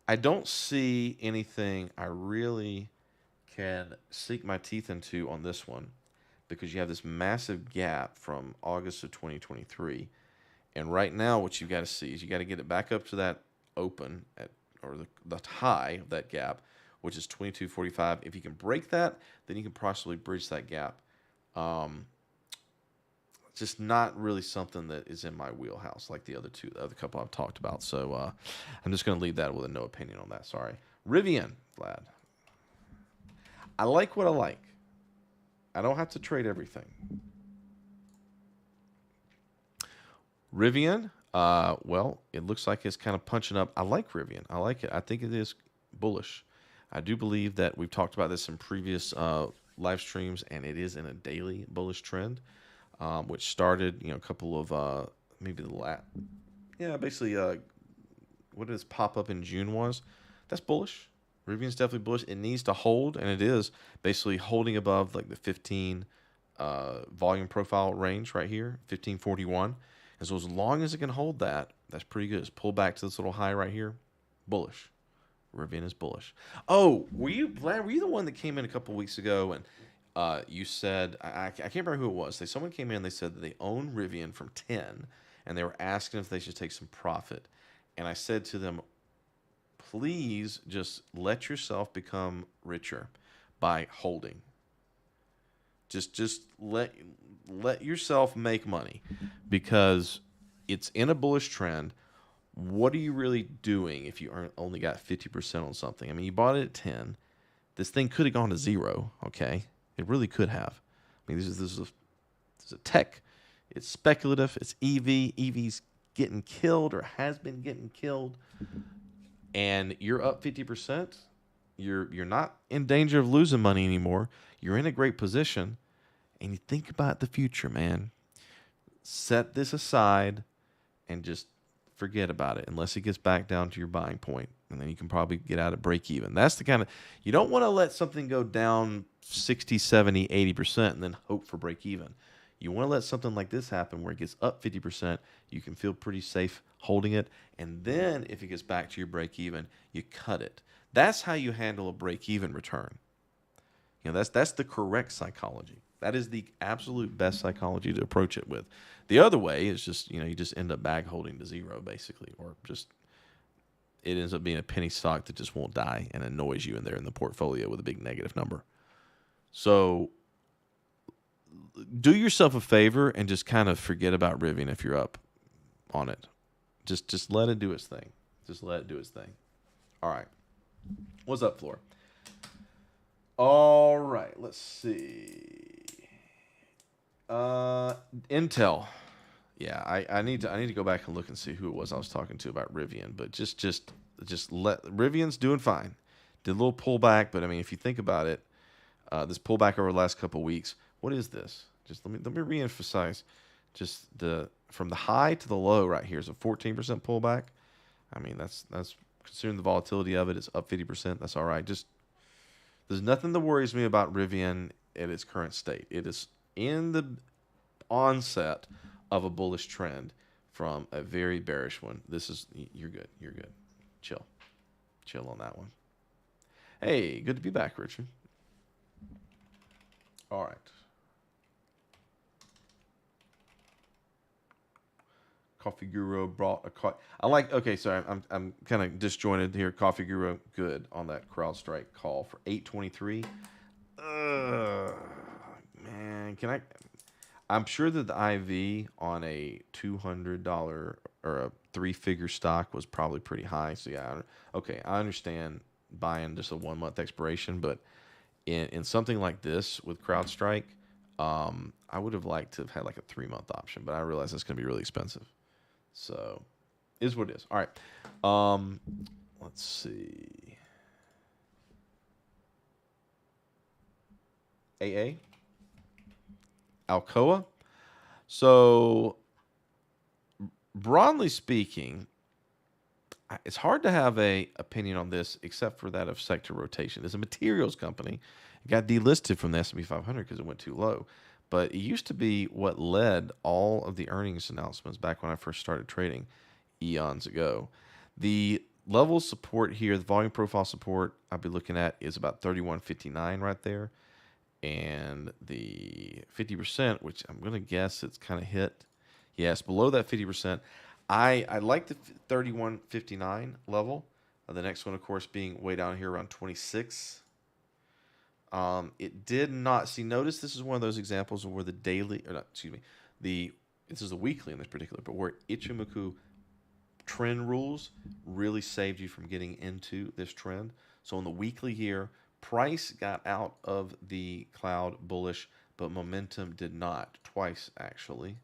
Speaker 1: I don't see anything I really can sink my teeth into on this one because you have this massive gap from August of 2023. And right now what you've got to see is you got to get it back up to that open or the high of that gap, which is 22.45. If you can break that, then you can possibly bridge that gap. Just not really something that is in my wheelhouse like the other couple I've talked about. So I'm just going to leave that with a no opinion on that. Sorry. Rivian, Vlad. I like what I like. I don't have to trade everything. Rivian, well, it looks like it's kind of punching up. I like Rivian. I like it. I think it is bullish. I do believe that we've talked about this in previous live streams, and it is in a daily bullish trend, which started, a couple of basically what this pop up in June was. That's bullish. Rivian's definitely bullish. It needs to hold, and it is basically holding above like the 15 volume profile range right here, 1541. And so as long as it can hold that, that's pretty good. It's pull back to this little high right here, bullish. Rivian is bullish. Oh, were you Vlad? Were you the one that came in a couple weeks ago and you said I can't remember who it was. Someone came in and they said that they own Rivian from 10, and they were asking if they should take some profit. And I said to them, please just let yourself become richer by holding. Just let yourself make money because it's in a bullish trend. What are you really doing if you only got 50% on something? I mean, you bought it at 10. This thing could have gone to 0, okay? It really could have. I mean, this is a tech. It's speculative. It's EV. EV's getting killed or has been getting killed. And you're up 50%. You're not in danger of losing money anymore. You're in a great position. And you think about the future, man. Set this aside and just forget about it unless it gets back down to your buying point, and then you can probably get out at break even. That's the kind of, you don't want to let something go down 60, 70, 80% and then hope for break even. You want to let something like this happen where it gets up 50%, you can feel pretty safe holding it, and then if it gets back to your break even, you cut it. That's how you handle a break even return. You know, that's the correct psychology. That is the absolute best psychology to approach it with. The other way is just, you just end up bag holding to 0 basically, or just it ends up being a penny stock that just won't die and annoys you in there in the portfolio with a big negative number. So do yourself a favor and just kind of forget about Rivian if you're up on it. Just let it do its thing. Just let it do its thing. All right. What's up, Floor? All right, let's see. Intel. Yeah, I need to go back and look and see who it was I was talking to about Rivian, but just let Rivian's doing fine. Did a little pullback, but I mean, if you think about it, this pullback over the last couple of weeks, what is this? Just let me reemphasize. Just from the high to the low right here is a 14% pullback. I mean, that's considering the volatility of it, it's up 50%. That's all right. Just there's nothing that worries me about Rivian at its current state. It is in the onset of a bullish trend from a very bearish one. You're good. You're good. Chill on that one. Hey, good to be back, Richard. All right. Coffee Guru brought a coffee. Okay, sorry, I'm kind of disjointed here. Coffee Guru, good on that CrowdStrike call for 823. Man, I'm sure that the IV on a $200 or a 3-figure stock was probably pretty high. So yeah, okay, I understand buying just a 1-month expiration, but in something like this with CrowdStrike, I would have liked to have had like a 3-month option, but I realize it's going to be really expensive. So, is what it is. All right. Let's see. AA. Alcoa. So, broadly speaking, it's hard to have a opinion on this except for that of sector rotation. It's a materials company. It got delisted from the S&P 500 because it went too low. But it used to be what led all of the earnings announcements back when I first started trading eons ago. The level of support here, the volume profile support I'll be looking at is about 31.59 right there. And the 50%, which I'm going to guess it's kind of hit. Yes, below that 50%. I like the 31.59 level. The next one, of course, being way down here around 26. It did not see. Notice this is one of those examples where the daily, or not, excuse me, this is a weekly in this particular, but where Ichimoku trend rules really saved you from getting into this trend. So on the weekly here, price got out of the cloud bullish, but momentum did not, twice actually.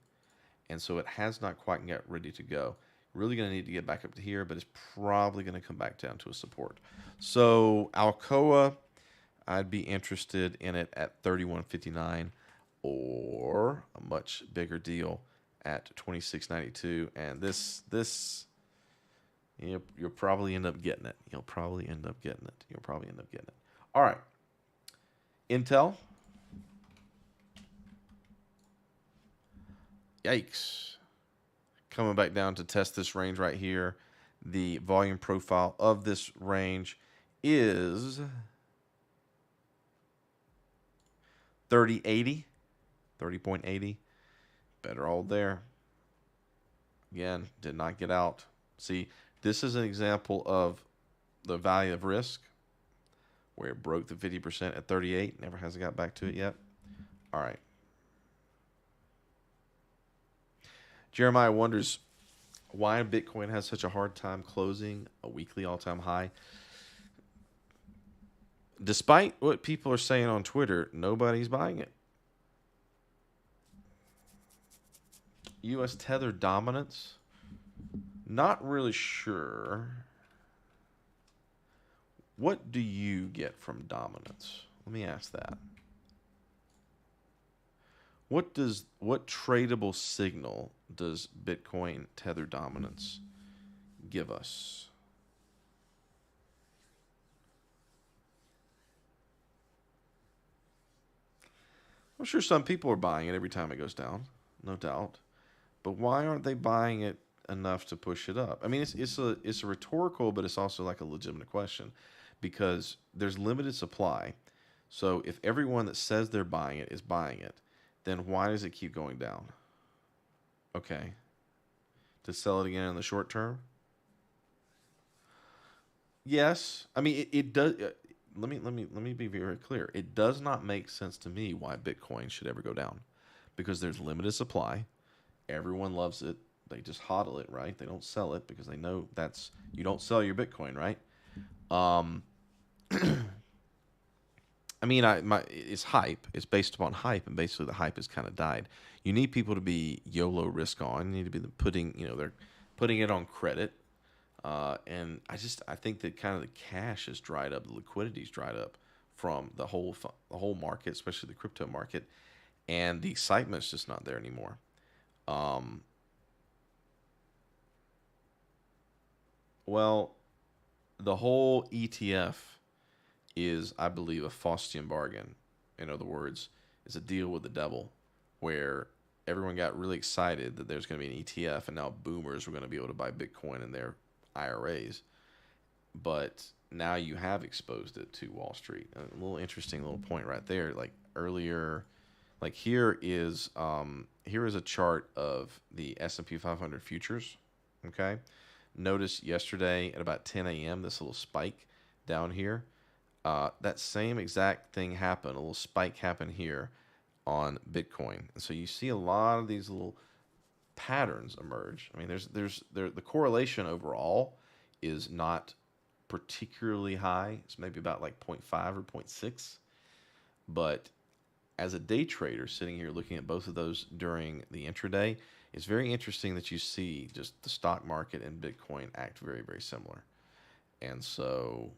Speaker 1: And so it has not quite got ready to go. Really going to need to get back up to here, but it's probably going to come back down to a support. So Alcoa, I'd be interested in it at 31.59 or a much bigger deal at 26.92. And this, You'll probably end up getting it. You'll probably end up getting it. You'll probably end up getting it. All right. Intel. Yikes. Coming back down to test this range right here. The volume profile of this range is 30.80. 30.80. Better hold there. Again, did not get out. See, this is an example of the value of risk where it broke the 50% at 38. Never hasn't got back to it yet. All right. Jeremiah wonders why Bitcoin has such a hard time closing a weekly all-time high. Despite what people are saying on Twitter, nobody's buying it. U.S. Tether dominance? Not really sure. What do you get from dominance? Let me ask that. What tradable signal does Bitcoin Tether dominance give us? I'm sure some people are buying it every time it goes down, no doubt. But why aren't they buying it enough to push it up? I mean, it's a rhetorical, but it's also like a legitimate question because there's limited supply. So if everyone that says they're buying it is buying it, then why does it keep going down? Okay. To sell it again in the short term? Yes. I mean, it does. Let me be very clear. It does not make sense to me why Bitcoin should ever go down, because there's limited supply. Everyone loves it. They just hodl it, right? They don't sell it because they know you don't sell your Bitcoin, right? I mean, it's hype. It's based upon hype, and basically the hype has kind of died. You need people to be YOLO risk on. You need to be they're putting it on credit, and I think that kind of the cash has dried up, the liquidity's dried up from the whole market, especially the crypto market, and the excitement's just not there anymore. Well, the whole ETF is, I believe, a Faustian bargain. In other words, it's a deal with the devil where everyone got really excited that there's going to be an ETF and now boomers were going to be able to buy Bitcoin in their IRAs. But now you have exposed it to Wall Street. A little interesting little point right there. Like earlier, like here is a chart of the S&P 500 futures. Okay. Notice yesterday at about 10 a.m. this little spike down here. That same exact thing happened. A little spike happened here on Bitcoin. And so you see a lot of these little patterns emerge. I mean, the correlation overall is not particularly high. It's maybe about like 0.5 or 0.6. But as a day trader sitting here looking at both of those during the intraday, it's very interesting that you see just the stock market and Bitcoin act very, very similar. And so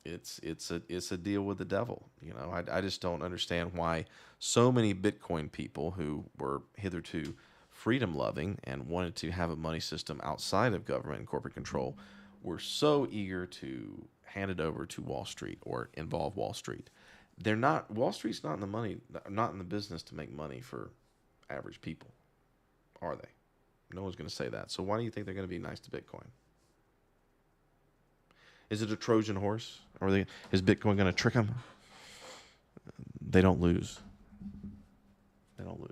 Speaker 1: it's a deal with the devil. You know, I just don't understand why so many Bitcoin people who were hitherto freedom loving and wanted to have a money system outside of government and corporate control were so eager to hand it over to Wall Street or involve Wall Street. Wall Street's not in the money, not in the business to make money for average people, are they? No one's going to say that. So why do you think they're going to be nice to Bitcoin? Is it a Trojan horse? Is Bitcoin going to trick them? They don't lose. They don't lose.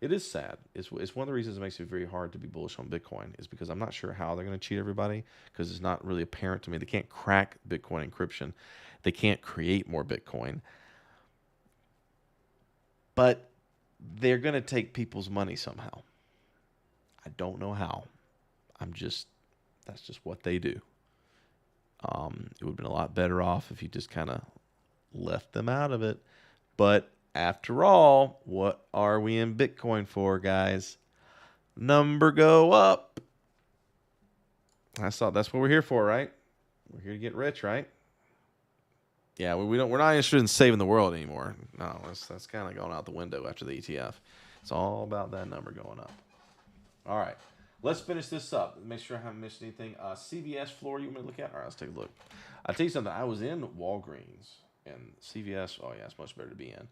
Speaker 1: It is sad. It's one of the reasons it makes it very hard to be bullish on Bitcoin is because I'm not sure how they're going to cheat everybody because it's not really apparent to me. They can't crack Bitcoin encryption. They can't create more Bitcoin. But they're going to take people's money somehow. I don't know how. That's just what they do. It would have been a lot better off if you just kind of left them out of it. But after all, what are we in Bitcoin for, guys? Number go up. That's what we're here for, right? We're here to get rich, right? Yeah, we're not interested in saving the world anymore. No, that's kind of going out the window after the ETF. It's all about that number going up. All right. Let's finish this up. Make sure I haven't missed anything. CVS floor, you want me to look at? All right, let's take a look. I'll tell you something. I was in Walgreens and CVS. Oh, yeah, it's much better to be in.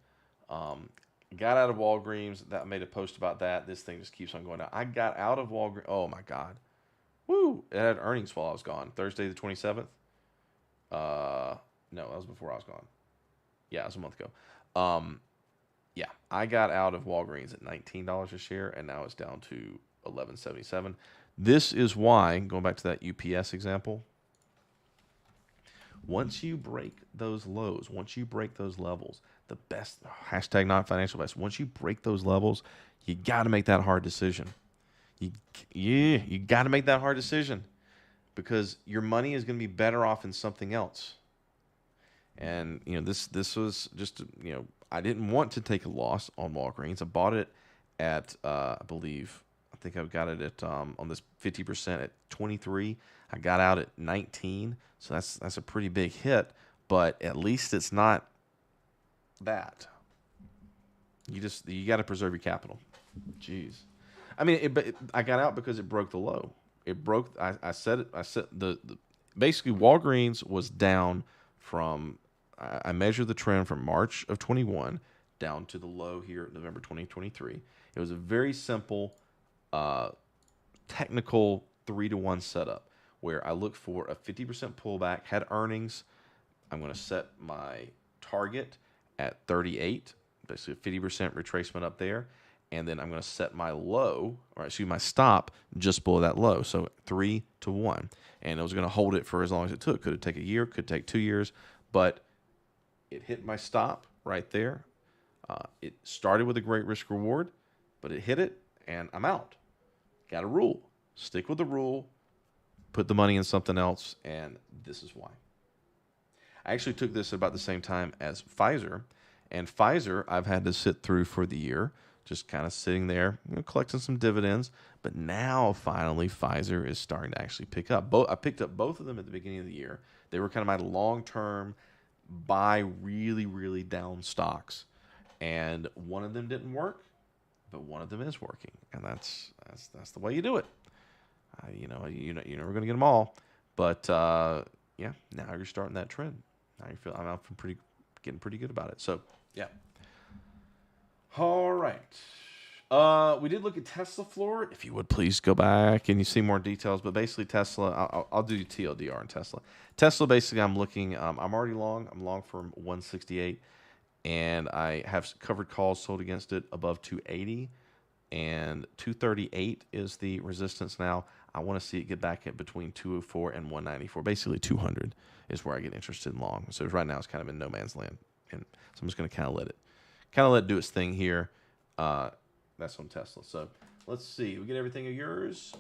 Speaker 1: Got out of Walgreens. That made a post about that. This thing just keeps on going down. I got out of Walgreens. Oh, my God. Woo! It had earnings while I was gone. Thursday the 27th. No, that was before I was gone. Yeah, it was a month ago. Yeah, I got out of Walgreens at $19 a share, and now it's down to $11.77. This is why, going back to that UPS example, once you break those lows, once you break those levels, the best, hashtag not financial advice, once you break those levels, you got to make that hard decision. You got to make that hard decision because your money is going to be better off in something else. And, this was just, I didn't want to take a loss on Walgreens. I bought it at, I think I got it at, on this 50% at 23. I got out at 19. So that's a pretty big hit, but at least it's not that. You got to preserve your capital. Jeez. I mean, I got out because it broke the low. It broke. I said basically Walgreens was down from. I measured the trend from March of 21 down to the low here at November 2023. It was a very simple, technical 3-to-1 setup where I looked for a 50% pullback, had earnings. I'm going to set my target at 38, basically a 50% retracement up there. And then I'm going to set my my stop just below that low. So 3-to-1. And I was going to hold it for as long as it took. Could it take a year? Could take 2 years. But it hit my stop right there. It started with a great risk reward, but it hit it, and I'm out. Got a rule. Stick with the rule. Put the money in something else, and this is why. I actually took this at about the same time as Pfizer. And Pfizer, I've had to sit through for the year, just kind of sitting there, collecting some dividends. But now, finally, Pfizer is starting to actually pick up. I picked up both of them at the beginning of the year. They were kind of my long-term buy really, really down stocks. And one of them didn't work, but one of them is working. And that's the way you do it. You're never going to get them all. But, now you're starting that trend. Now I'm getting pretty good about it. So, yeah. All right. We did look at Tesla floor. If you would please go back and you see more details. But basically, Tesla, I'll do TLDR on Tesla. Tesla, basically, I'm looking. I'm already long. I'm long for 168, and I have covered calls sold against it above 280, and 238 is the resistance now. I want to see it get back at between 204 and 194. Basically, 200 is where I get interested in long. So right now, it's kind of in no man's land, and so I'm just going to kind of let it do its thing here. That's on Tesla. So let's see. We get everything of yours.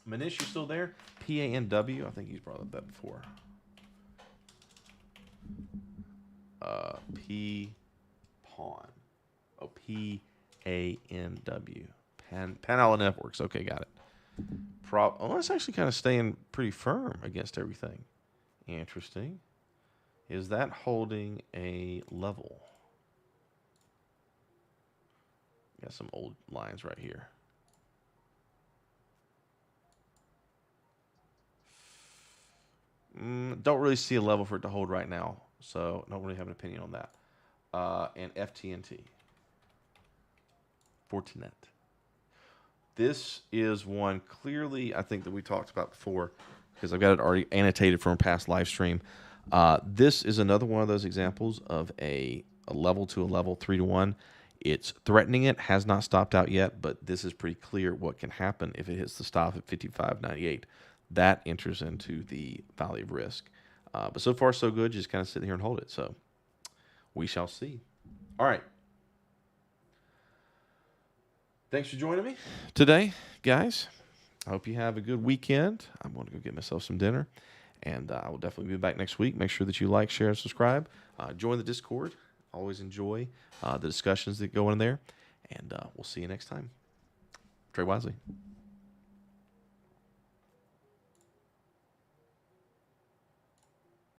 Speaker 1: Manish, you still there? PANW. I think he's brought up that before. P Pawn. Oh, PANW. Panala Networks. Okay, got it. It's actually kind of staying pretty firm against everything. Interesting. Is that holding a level? Got some old lines right here. Don't really see a level for it to hold right now, so don't really have an opinion on that. And FTNT. Fortinet. This is one clearly, I think, that we talked about before, because I've got it already annotated from a past live stream. This is another one of those examples of a level to a level, 3-to-1. It's threatening it, has not stopped out yet, but this is pretty clear what can happen if it hits the stop at 55.98. That enters into the valley of risk. But so far, so good. Just kind of sit here and hold it. So we shall see. All right. Thanks for joining me today, guys. I hope you have a good weekend. I'm going to go get myself some dinner. And I will definitely be back next week. Make sure that you like, share, and subscribe. Join the Discord. Always enjoy the discussions that go in there. And we'll see you next time. Trade wisely.